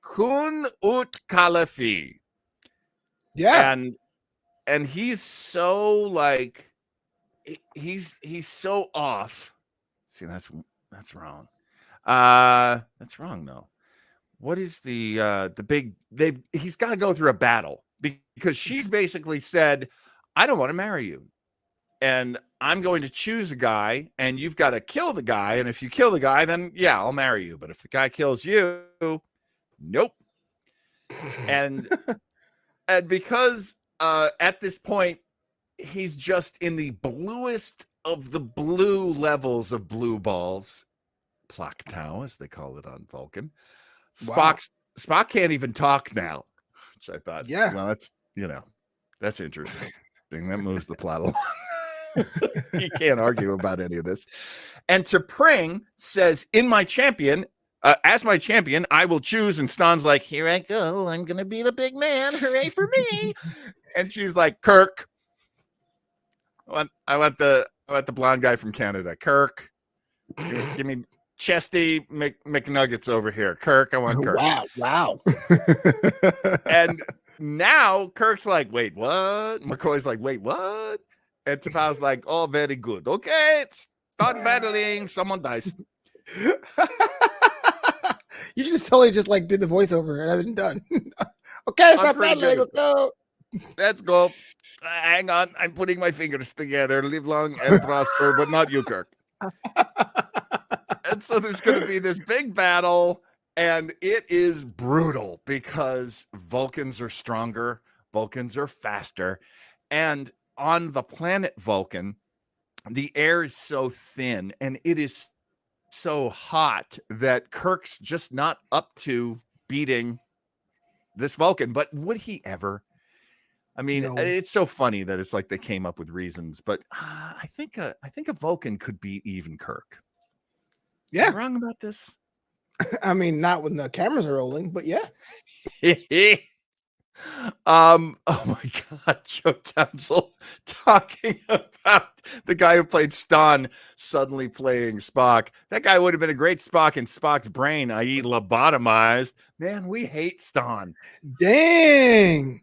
Kun ut Caliphie. Yeah. And he's so he's so off. See, that's wrong. That's wrong though. What is the big he's got to go through a battle because she's basically said, I don't want to marry you. And I'm going to choose a guy and you've got to kill the guy. And if you kill the guy, then yeah, I'll marry you. But if the guy kills you, nope. And because at this point, he's just in the bluest of the blue levels of blue balls, Plaktau, as they call it on Vulcan. Spock can't even talk now, which I thought, well, that's interesting. That moves the plot along. You can't argue about any of this. And T'Pring says, as my champion, I will choose. And Stan's like, here I go. I'm going to be the big man. Hooray for me. And she's like, Kirk. I want the blonde guy from Canada. Kirk. Give me Chesty McNuggets over here. Kirk, I want Kirk. Wow. And now Kirk's like, wait, what? McCoy's like, wait, what? And T'Pau's like, oh, very good. Okay, start battling. Someone dies. You just totally just like did the voiceover and I've been done. Okay, start pretty paddling. good Let's go. Let's go. Hang on. I'm putting my fingers together. Live long and prosper, but not you, Kirk. And so there's going to be this big battle, and it is brutal because Vulcans are stronger, Vulcans are faster, and on the planet Vulcan, the air is so thin and it is so hot that Kirk's just not up to beating this Vulcan. But would he ever? I mean, No. it's so funny that it's like they came up with reasons, but I think a Vulcan could beat even Kirk. Yeah. Am I wrong about this? I mean, not when the cameras are rolling, but yeah. Oh my God, Joe Townsend talking about the guy who played Stan suddenly playing Spock. That guy would have been a great Spock in Spock's brain, i.e. lobotomized. Man, we hate Stan. Dang.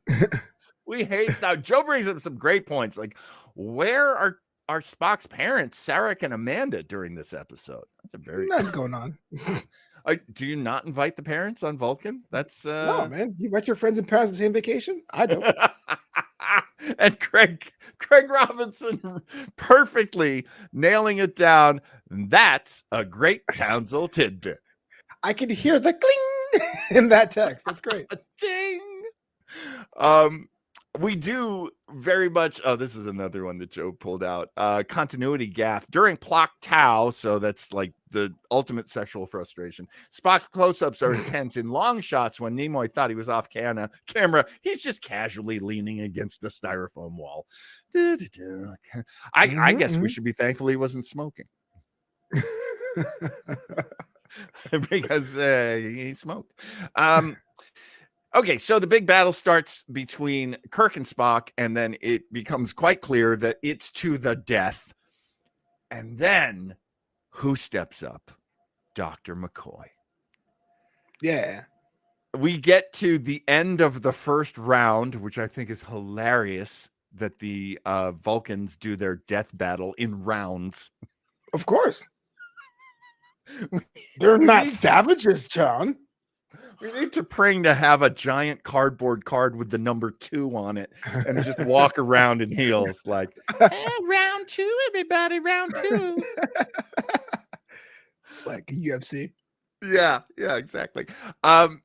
We hate Stan. Joe brings up some great points. Like, where are Spock's parents, Sarek and Amanda, during this episode? That's a very Nothing's going on. do you not invite the parents on Vulcan? That's No, man. You let your friends and parents on the same vacation? I don't. And Craig Robinson perfectly nailing it down. That's a great Townsend tidbit. I can hear the cling in that text. That's great. Ding. We do very much. Oh, this is another one that Joe pulled out. Continuity gaff during Plock Tau. So that's like the ultimate sexual frustration. Spock's close-ups are intense in long shots. When Nimoy thought he was off camera, he's just casually leaning against the styrofoam wall. I guess we should be thankful he wasn't smoking. Because he smoked. Okay, so the big battle starts between Kirk and Spock, and then it becomes quite clear that it's to the death. And then who steps up? Dr. McCoy. Yeah. We get to the end of the first round, which I think is hilarious that the Vulcans do their death battle in rounds. Of course. They're not savages, John. We need to Pring to have a giant cardboard card with the number 2 on it and just walk around in heels like, hey, round 2, everybody, round 2. It's like UFC. Yeah, exactly. And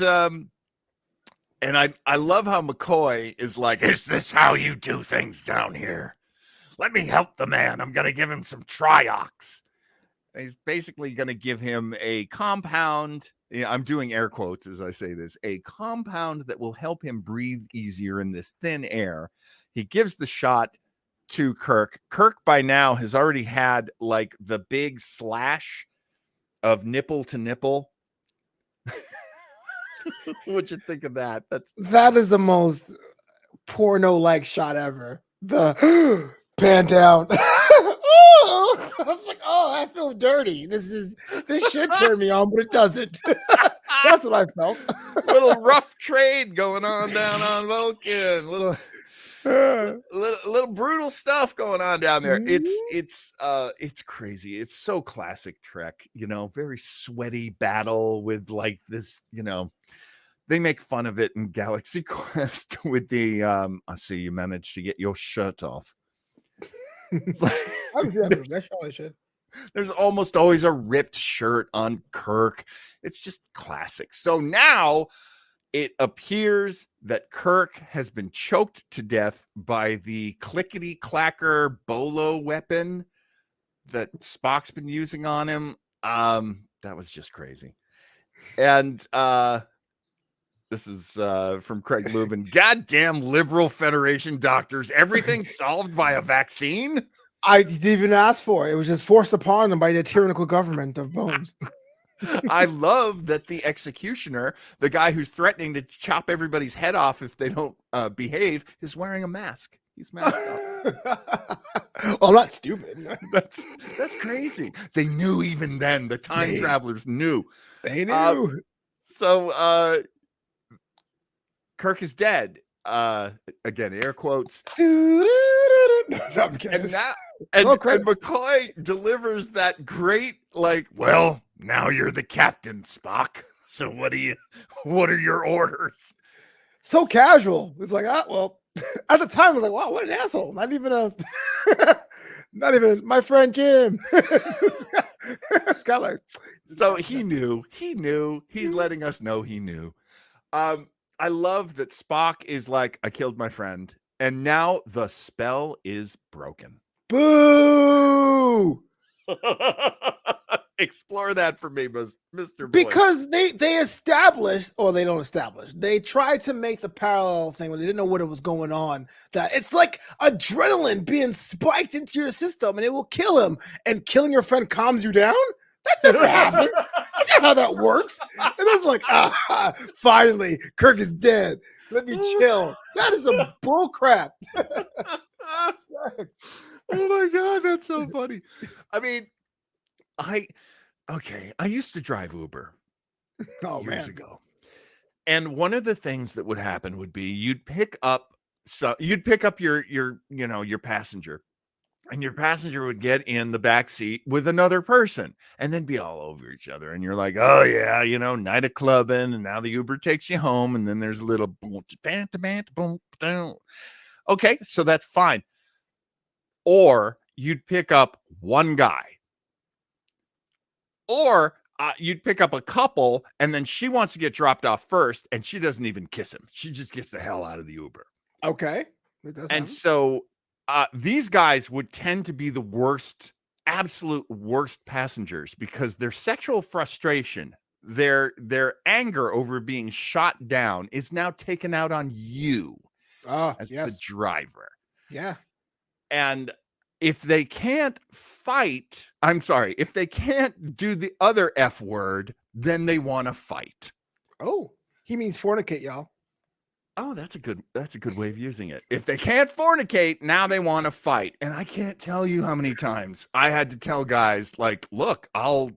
I love how McCoy is like, is this how you do things down here? Let me help the man. I'm going to give him some Triox. He's basically going to give him a compound. Yeah, I'm doing air quotes as I say this, a compound that will help him breathe easier in this thin air. He gives the shot to Kirk. Kirk by now has already had like the big slash of nipple to nipple. What'd you think of that? That is the most porno-like shot ever. The pan down. Oh, I was like, oh, I feel dirty. This should turn me on, but it doesn't. That's what I felt. Little rough trade going on down on Vulcan. Little brutal stuff going on down there. It's crazy. It's so classic Trek, very sweaty battle with like this, they make fun of it in Galaxy Quest with the I see you managed to get your shirt off. There's almost always a ripped shirt on Kirk. It's just classic. So now it appears that Kirk has been choked to death by the clickety-clacker bolo weapon that Spock's been using on him. That was just crazy. And this is from Craig Lubin. Goddamn liberal Federation doctors. Everything solved by a vaccine? I didn't even ask for it. It was just forced upon them by the tyrannical government of Bones. I love that the executioner, the guy who's threatening to chop everybody's head off if they don't behave, is wearing a mask. He's masked up. Well, I'm not stupid. That's crazy. They knew even then. The time travelers knew. They knew. So Kirk is dead. again, air quotes. I'm kidding. And now, and McCoy delivers that great, like, well, now you're the captain, Spock. So what are your orders? So casual. It's like, well, at the time, I was like, wow, what an asshole. Not even my friend Jim. It's kind of like, so he knew. He's letting us know he knew. I love that Spock is like, I killed my friend, and now the spell is broken. boo. Explore that for me, Mr. Boyd. Because they established, or they don't establish, they tried to make the parallel thing when they didn't know what was going on, that it's like adrenaline being spiked into your system and it will kill him, and killing your friend calms you down. That never happens. That's not how that works. And it's like, finally, Kirk is dead. Let me chill. That is a bull crap. Oh my God, that's so funny. I mean, I used to drive Uber years ago. And one of the things that would happen would be you'd pick up your passenger, and your passenger would get in the back seat with another person and then be all over each other. And you're like, oh yeah, night of clubbing, and now the Uber takes you home, and then there's a little boom, boom, boom. Okay, so that's fine. Or you'd pick up one guy. Or you'd pick up a couple, and then she wants to get dropped off first, and she doesn't even kiss him. She just gets the hell out of the Uber. Okay. And so these guys would tend to be the worst, absolute worst passengers, because their sexual frustration, their anger over being shot down is now taken out on you as the driver. Yeah. And if they can't fight, if they can't do the other F word, then they want to fight. Oh, he means fornicate, y'all. Oh, that's a good way of using it. If they can't fornicate, now they want to fight. And I can't tell you how many times I had to tell guys, like, look, I'll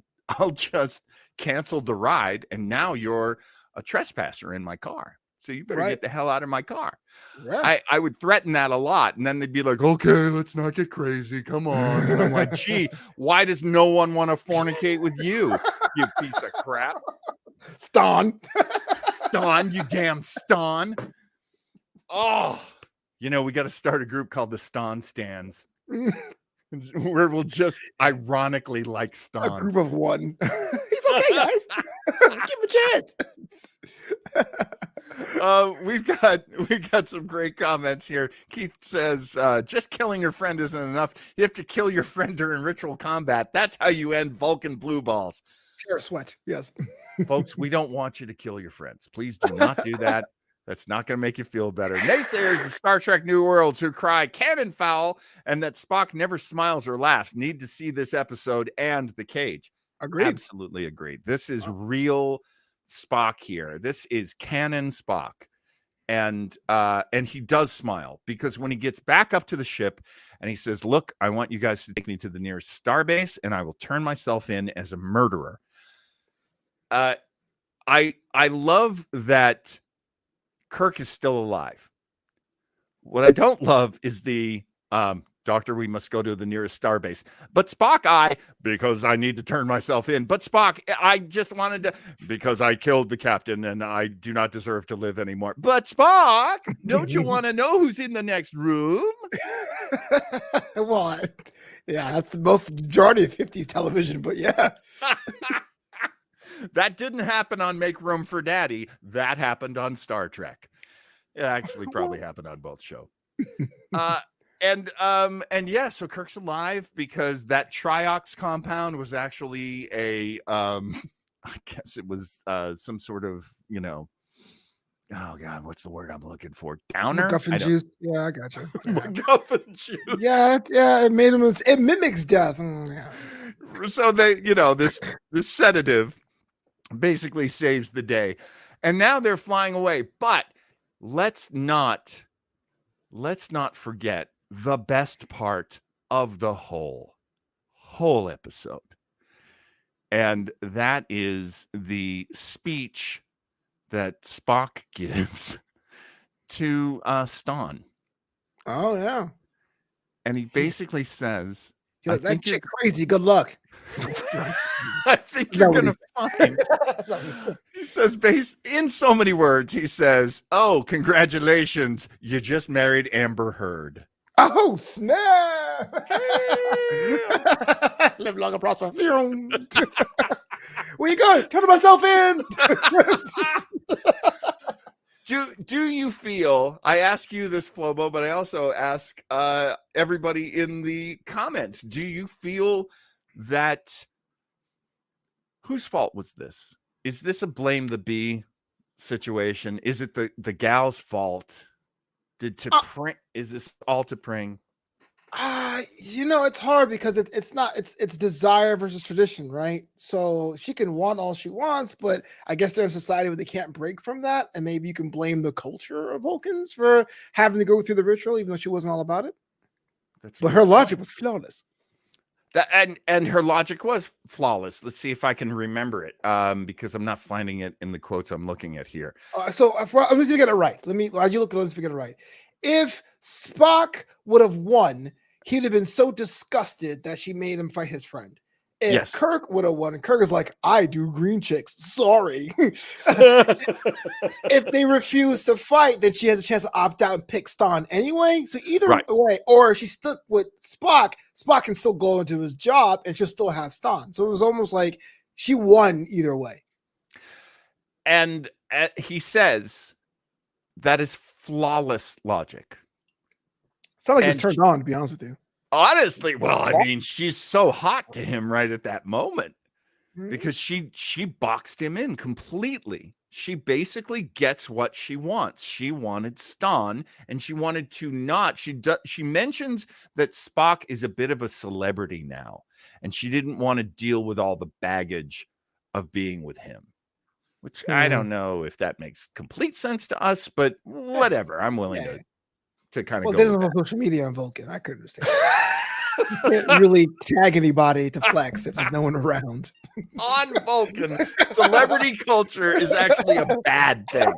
just cancel the ride, and now you're a trespasser in my car. So you better get the hell out of my car. Yeah. I would threaten that a lot. And then they'd be like, okay, let's not get crazy. Come on. And I'm like, gee, why does no one want to fornicate with you, you piece of crap? Ston, you damn Ston. Oh, we got to start a group called the Ston Stands, where we'll just ironically like Ston. A group of one. He's okay, guys. Give him a chance. We've got some great comments here. Keith says, just killing your friend isn't enough. You have to kill your friend during ritual combat. That's how you end Vulcan blue balls. Tear sweat. Yes. Folks, we don't want you to kill your friends. Please do not do that. That's not going to make you feel better. Naysayers of Star Trek New Worlds who cry cannon foul and that Spock never smiles or laughs need to see this episode and The Cage. Agreed. Absolutely agreed. This is real Spock here. This is canon Spock. And he does smile, because when he gets back up to the ship and he says, look, I want you guys to take me to the nearest starbase, and I will turn myself in as a murderer. I love that Kirk is still alive. What I don't love is the Doctor, we must go to the nearest starbase. But Spock, because I need to turn myself in. But Spock, I just wanted to, because I killed the captain and I do not deserve to live anymore. But Spock, don't you want to know who's in the next room? Well, yeah, that's the most majority of 50s television, but yeah. That didn't happen on Make Room for Daddy. That happened on Star Trek. It actually probably happened on both shows. And yeah, so Kirk's alive because that triox compound was actually a I guess it was some sort of, oh God, what's the word I'm looking for? Downer? MacGuffin juice. Yeah, I got you. Yeah. MacGuffin juice. Yeah, it made him, it mimics death. Yeah. So this sedative basically saves the day. And now they're flying away. But let's not forget the best part of the whole episode. And that is the speech that Spock gives to Stan. Oh yeah. And he basically says, You're I like, that think chick crazy. Good luck. I think you're going to find. He says, based in so many words, he says, oh, congratulations. You just married Amber Heard. Oh, snap. Live long and prosper. Where you going? Turn myself in. Do you feel, I ask you this, Flobo, but I also ask everybody in the comments, do you feel that, whose fault was this? Is this a blame the bee situation? Is it the gal's fault? Is this all T'Pring? It's hard because it's desire versus tradition, right? So she can want all she wants, but I guess they're in a society where they can't break from that, and maybe you can blame the culture of Vulcans for having to go through the ritual, even though she wasn't all about it. But her logic was flawless. And her logic was flawless. Let's see if I can remember it, because I'm not finding it in the quotes I'm looking at here. I'm just gonna get it right. As you look, let's get it right. If Spock would have won, he'd have been so disgusted that she made him fight his friend. If Kirk would have won, and Kirk is like, I do green chicks. Sorry. If they refuse to fight, then she has a chance to opt out and pick Stan anyway. So either way, or she stuck with Spock, Spock can still go into his job and she'll still have Stan. So it was almost like she won either way. And he says that is flawless logic. Sounds like he's turned on, to be honest with you. Honestly, well, I mean, she's so hot to him right at that moment because she boxed him in completely. She basically gets what she wants. She wanted Stan, and she wanted to not. She mentions that Spock is a bit of a celebrity now, and she didn't want to deal with all the baggage of being with him. Which I don't know if that makes complete sense to us, but whatever. I'm willing to kind of go. Well, there's no social media on Vulcan. I could understand. You can't really tag anybody to flex if there's no one around. On Vulcan, celebrity culture is actually a bad thing.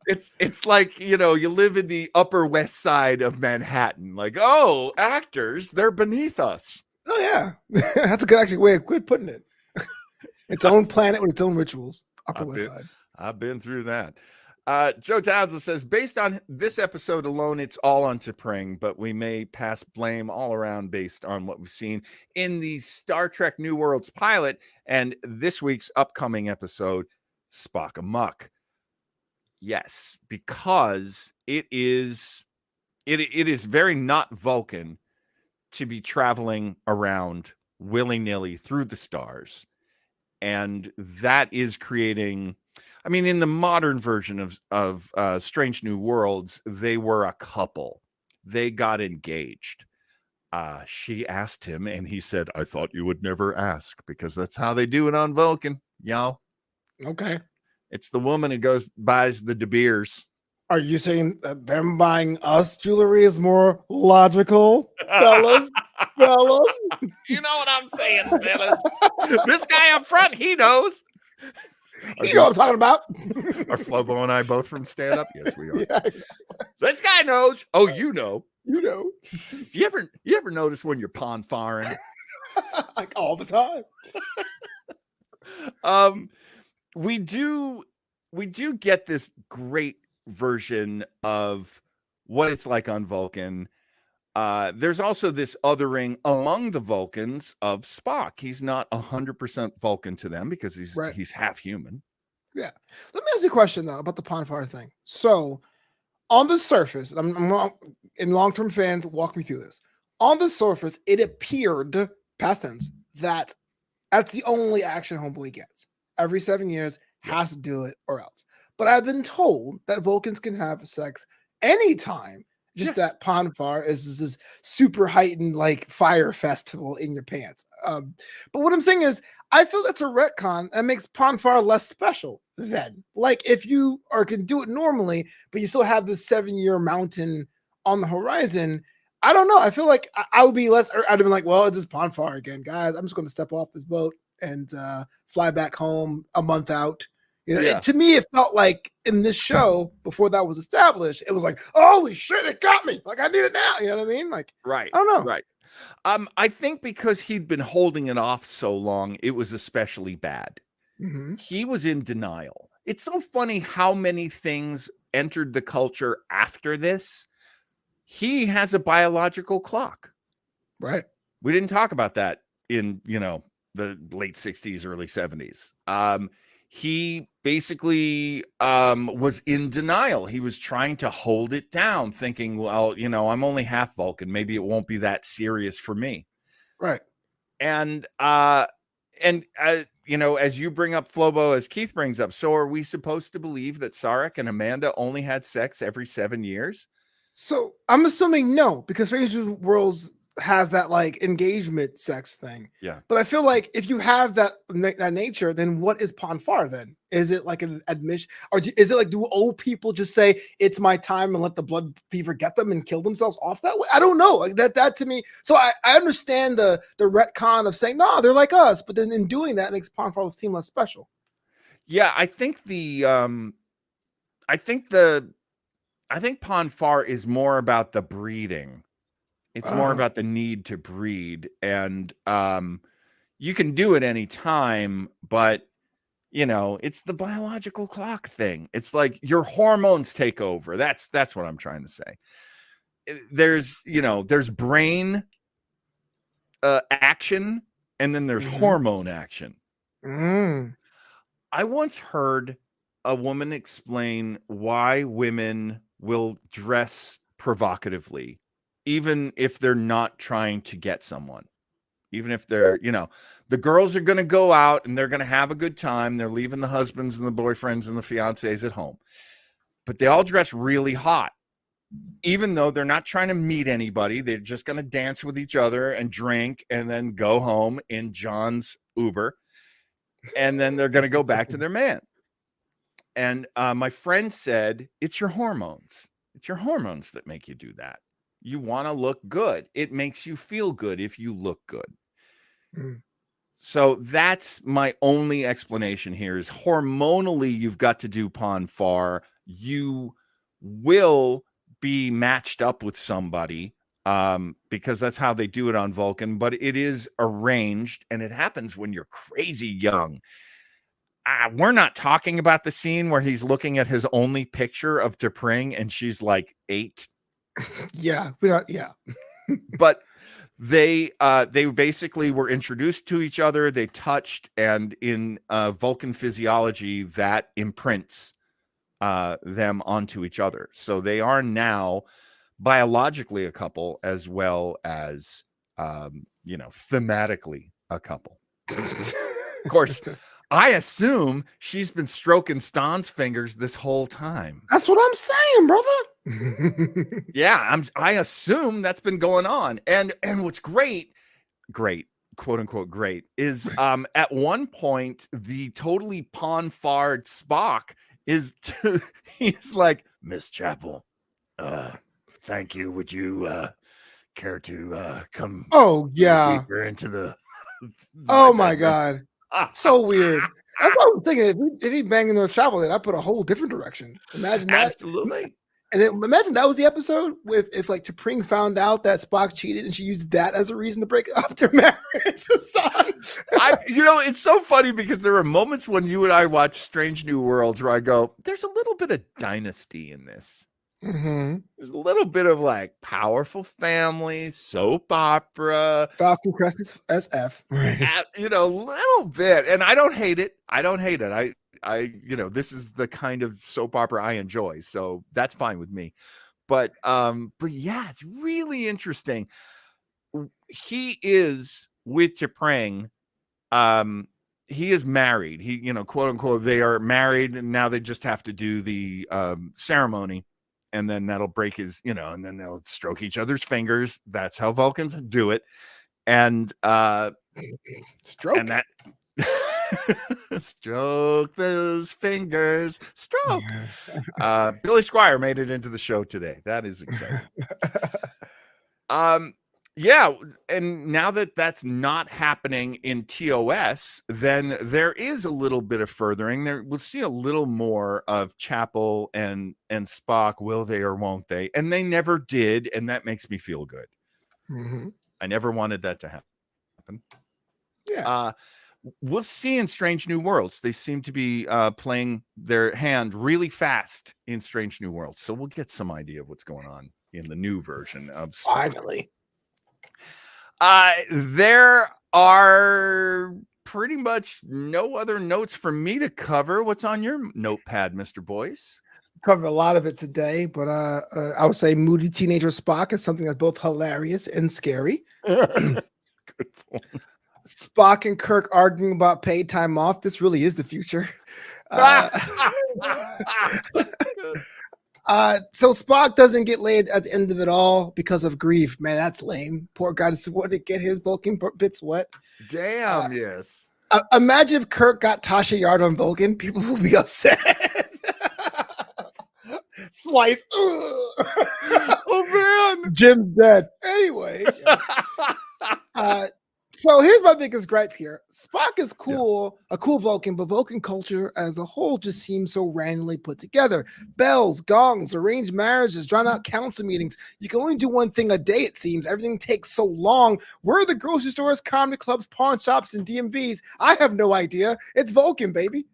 It's like, you live in the Upper West Side of Manhattan. Like, oh, actors, they're beneath us. Oh yeah, that's a good way of putting it. Its own planet with its own rituals. Upper West Side. I've been through that. Joe Townsend says, based on this episode alone, it's all on T'Pring, but we may pass blame all around based on what we've seen in the Star Trek New Worlds pilot and this week's upcoming episode, Spock Amok. Yes, because it is very not Vulcan to be traveling around willy-nilly through the stars. And that is creating, I mean, in the modern version of Strange New Worlds, they were a couple. They got engaged. She asked him, and he said, I thought you would never ask, because that's how they do it on Vulcan, y'all. Okay. It's the woman who buys the De Beers. Are you saying that them buying us jewelry is more logical, fellas? Fellas? You know what I'm saying, fellas. This guy up front, he knows. You know what I'm talking about. Are Flobo and I both from Stand Up? Yes, we are. Yeah, exactly. This guy knows. Oh, you know. You know. You ever notice when you're pond firing? Like all the time. We do get this great version of what it's like on Vulcan. There's also this othering among the Vulcans of Spock. He's not 100% Vulcan to them because he's half human. Yeah. Let me ask you a question though about the pond fire thing. So on the surface, and long-term fans walk me through this. On the surface, it appeared, past tense, that that's the only action Homeboy gets. Every 7 years, has to do it or else. But I've been told that Vulcans can have sex anytime. Just that pond fire is this super heightened like fire festival in your pants. But what I'm saying is, I feel that's a retcon that makes pond fire less special. Then, like if you can do it normally, but you still have this 7-year mountain on the horizon. I don't know. I feel like I would be less. I'd have been like, well, it's just pond fire again, guys. I'm just going to step off this boat and fly back home a month out. You know, Yeah. to me, it felt like in this show before that was established, it was like, holy shit, it got me. Like I need it now. You know what I mean? Like, Right. I don't know. Right. I think because he'd been holding it off so long, it was especially bad. Mhm. He was in denial. It's so funny how many things entered the culture after this. He has a biological clock. Right. We didn't talk about that in, the late 60s, early 70s. He basically was in denial. He was trying to hold it down, thinking, well, I'm only half Vulcan. Maybe it won't be that serious for me. Right. And as you bring up Flobo, as Keith brings up, so are we supposed to believe that Sarek and Amanda only had sex every 7 years? So I'm assuming no, because Strange New Worlds has that like engagement sex thing. Yeah. But I feel like if you have that nature, then what is Ponfar then? Is it like an admission, or is it like do old people just say it's my time and let the blood fever get them and kill themselves off that way? I don't know. Like that to me. So I understand the retcon of saying no, they're like us, but then in doing that it makes Ponfar seem less special. Yeah, I think I think Ponfar is more about the breeding. It's more about the need to breed, and you can do it any time, but it's the biological clock thing. It's like your hormones take over. That's what I'm trying to say. There's brain action, and then there's hormone action. I once heard a woman explain why women will dress provocatively, even if they're not trying to get someone. Even if they're, the girls are going to go out and they're going to have a good time. They're leaving the husbands and the boyfriends and the fiancés at home. But they all dress really hot, even though they're not trying to meet anybody. They're just going to dance with each other and drink and then go home in John's Uber. And then they're going to go back to their man. And my friend said, it's your hormones. It's your hormones that make you do that. You want to look good. It makes you feel good if you look good. So that's my only explanation here is hormonally, you've got to do Ponfar. You will be matched up with somebody because that's how they do it on Vulcan, but it is arranged and it happens when you're crazy young. We're not talking about the scene where he's looking at his only picture of T'Pring and she's like 8. Yeah, we're not. Yeah, but they basically were introduced to each other. They touched, and in Vulcan physiology, that imprints them onto each other. So they are now biologically a couple as well as thematically a couple. Of course. I assume she's been stroking Stan's fingers this whole time. That's what I'm saying, brother. Yeah, I assume that's been going on. And what's great, quote unquote great, is at one point the totally Ponfarred Spock is he's like, Miss Chapel, thank you. Would you care to come deeper into the oh my god. So weird. That's what I was thinking. If he banging those Chapel, then I put a whole different direction. Imagine that. Absolutely. And then imagine that was the episode with if like T'Pring found out that Spock cheated and she used that as a reason to break up their marriage. It's so funny because there are moments when you and I watch Strange New Worlds where I go, there's a little bit of dynasty in this. There's a little bit of like powerful family, soap opera, Falcon Crest is SF, right? Little bit. And I don't hate it. I this is the kind of soap opera I enjoy. So that's fine with me. But yeah, it's really interesting. He is with T'Pring. He is married. He, quote unquote, they are married and now they just have to do the ceremony. And then that'll break his, and then they'll stroke each other's fingers. That's how Vulcans do it. And stroke. And that stroke those fingers. Stroke. Billy Squire made it into the show today. That is exciting. Yeah, and now that that's not happening in TOS, then there is a little bit of furthering. There we'll see a little more of Chapel and Spock, will they or won't they? And they never did, and that makes me feel good. Mm-hmm. I never wanted that to happen. Yeah. We'll see in Strange New Worlds. They seem to be playing their hand really fast in Strange New Worlds. So we'll get some idea of what's going on in the new version of Spock. Finally. There are pretty much no other notes for me to cover. What's on your notepad, Mr. Boyce? Covered a lot of it today, but I would say Moody Teenager Spock is something that's both hilarious and scary. Good point. Spock and Kirk arguing about paid time off. This really is the future. So Spock doesn't get laid at the end of it all because of grief. Man, that's lame. Poor guy just wanted to get his Vulcan bits wet. Damn, yes. Imagine if Kirk got Tasha Yard on Vulcan. People would be upset. Slice. Oh, man. Jim's dead. Anyway. So here's my biggest gripe here. Spock is cool, a cool Vulcan, but Vulcan culture as a whole just seems so randomly put together. Bells, gongs, arranged marriages, drawn out council meetings. You can only do one thing a day, it seems. Everything takes so long. Where are the grocery stores, comedy clubs, pawn shops, and DMVs? I have no idea. It's Vulcan, baby.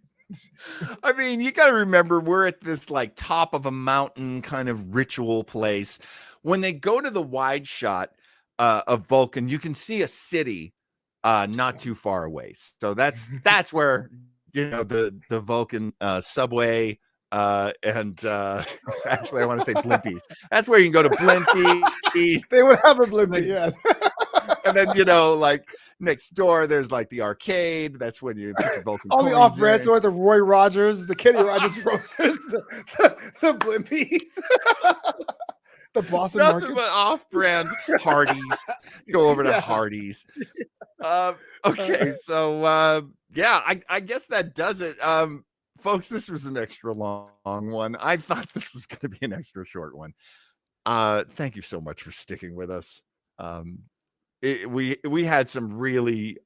I mean, you got to remember we're at this like top of a mountain kind of ritual place. When they go to the wide shot of Vulcan, you can see a city not too far away. So that's where, you know, the Vulcan subway and actually I want to say Blimpies. That's where you can go to Blimpie. They would have a Blimpie, yeah. And then, you know, like next door, there's like the arcade. That's when you put the Vulcan. All the off-brand stores, the Roy Rogers, the Kenny Rogers Roasters, the Blimpies. The Boston Nothing markets. but off-brands. Hardee's. Go over to Hardee's. Okay, so yeah, I guess that does it. Folks, this was an extra long one. I thought this was going to be an extra short one. Thank you so much for sticking with us. We had some really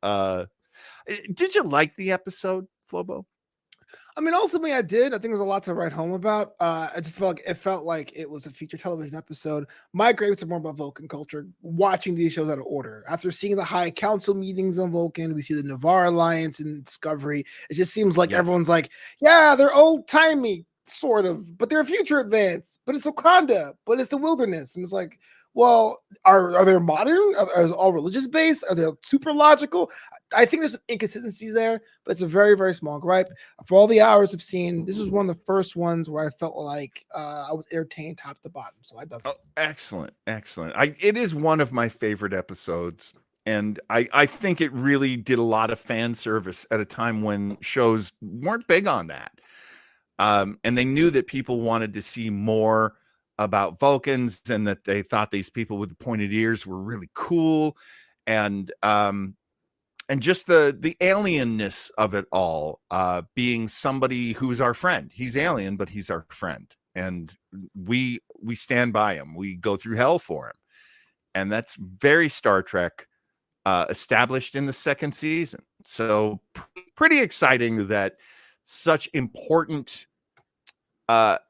did you like the episode, Flobo? I mean, ultimately, I did. I think there's a lot to write home about. I just felt like it was a feature television episode. My gripes are more about Vulcan culture. Watching these shows out of order, after seeing the High Council meetings on Vulcan, we see the Navarre Alliance and Discovery. It just seems like everyone's like, yeah, they're old timey, sort of, but they're future advanced. But it's Wakanda, but it's the wilderness, and it's like, well, are they modern? Are it all religious based? Are they super logical? I think there's some inconsistencies there, but it's a very, very small gripe. For all the hours I've seen, this is one of the first ones where I felt like I was entertained top to bottom. So I dug it. Excellent. It is one of my favorite episodes. And I think it really did a lot of fan service at a time when shows weren't big on that. And they knew that people wanted to see more about Vulcans and that they thought these people with the pointed ears were really cool. And just the alienness of it all, being somebody who's our friend. He's alien, but he's our friend. And we stand by him. We go through hell for him. And that's very Star Trek, established in the second season. So pretty exciting that such important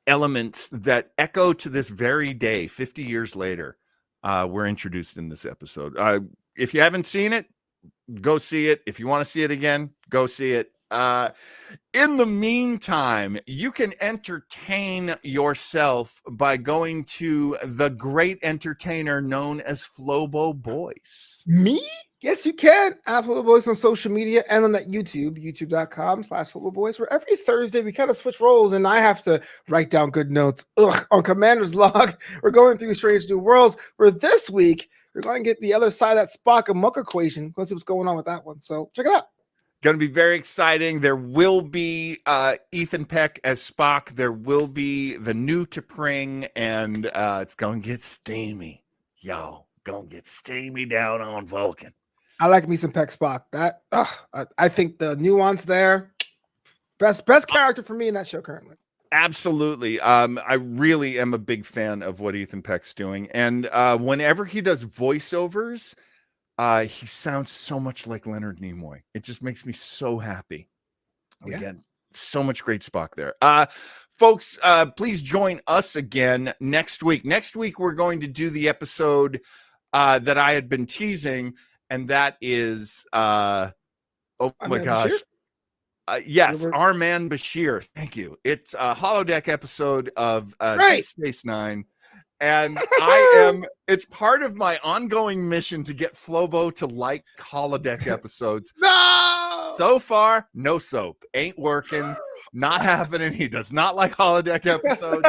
elements that echo to this very day, 50 years later, were introduced in this episode. If you haven't seen it, go see it. If you want to see it again, go see it. In the meantime, you can entertain yourself by going to the great entertainer known as Flobo Boyce. Me? Yes, you can. At Flobo Boyce on social media and on that youtube.com/Flobo Boyce, where every Thursday we kind of switch roles and I have to write down good notes. On Commander's Log, we're going through Strange New Worlds, where this week we're going to get the other side of that Spock and Muck equation. Let's see what's going on with that one. So check it out. Going to be very exciting. There will be Ethan Peck as Spock. There will be the new T'Pring, and it's going to get steamy. Yo, going to get steamy down on Vulcan. I like me some Peck Spock. I think the nuance there, best character for me in that show currently. Absolutely. I really am a big fan of what Ethan Peck's doing. And whenever he does voiceovers, he sounds so much like Leonard Nimoy. It just makes me so happy. Yeah. Again, so much great Spock there. Folks, please join us again next week. Next week, we're going to do the episode that I had been teasing, and that is, oh my gosh. Yes, our man Bashir. Thank you. It's a holodeck episode of Deep Space Nine. And it's part of my ongoing mission to get Flobo to like holodeck episodes. No! So far, no soap. Ain't working. Not happening. He does not like holodeck episodes.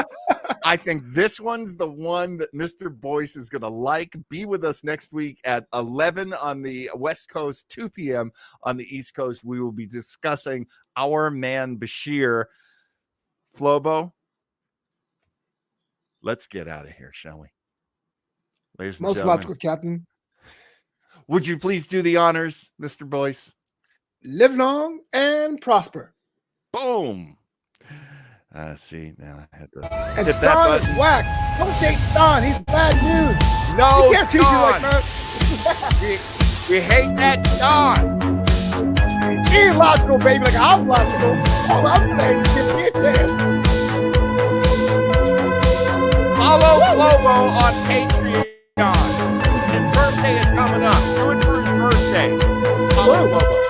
I think this one's the one that Mr. Boyce is going to like. Be with us next week at 11 on the West Coast, 2 p.m. on the East Coast. We will be discussing our man Bashir. Flobo, let's get out of here, shall we? Ladies and Most gentlemen. logical, Captain. Would you please do the honors, Mr. Boyce? Live long and prosper. Boom. See, now I had to and hit Stan that is whack. Don't date Stan. He's bad news. No, he can't treat you like that. we hate that Stan. Illogical, baby. Like I'm logical. All I'm saying is give me a chance. Follow Flobo on Patreon. His birthday is coming up. Do it for his birthday. Follow Flobo.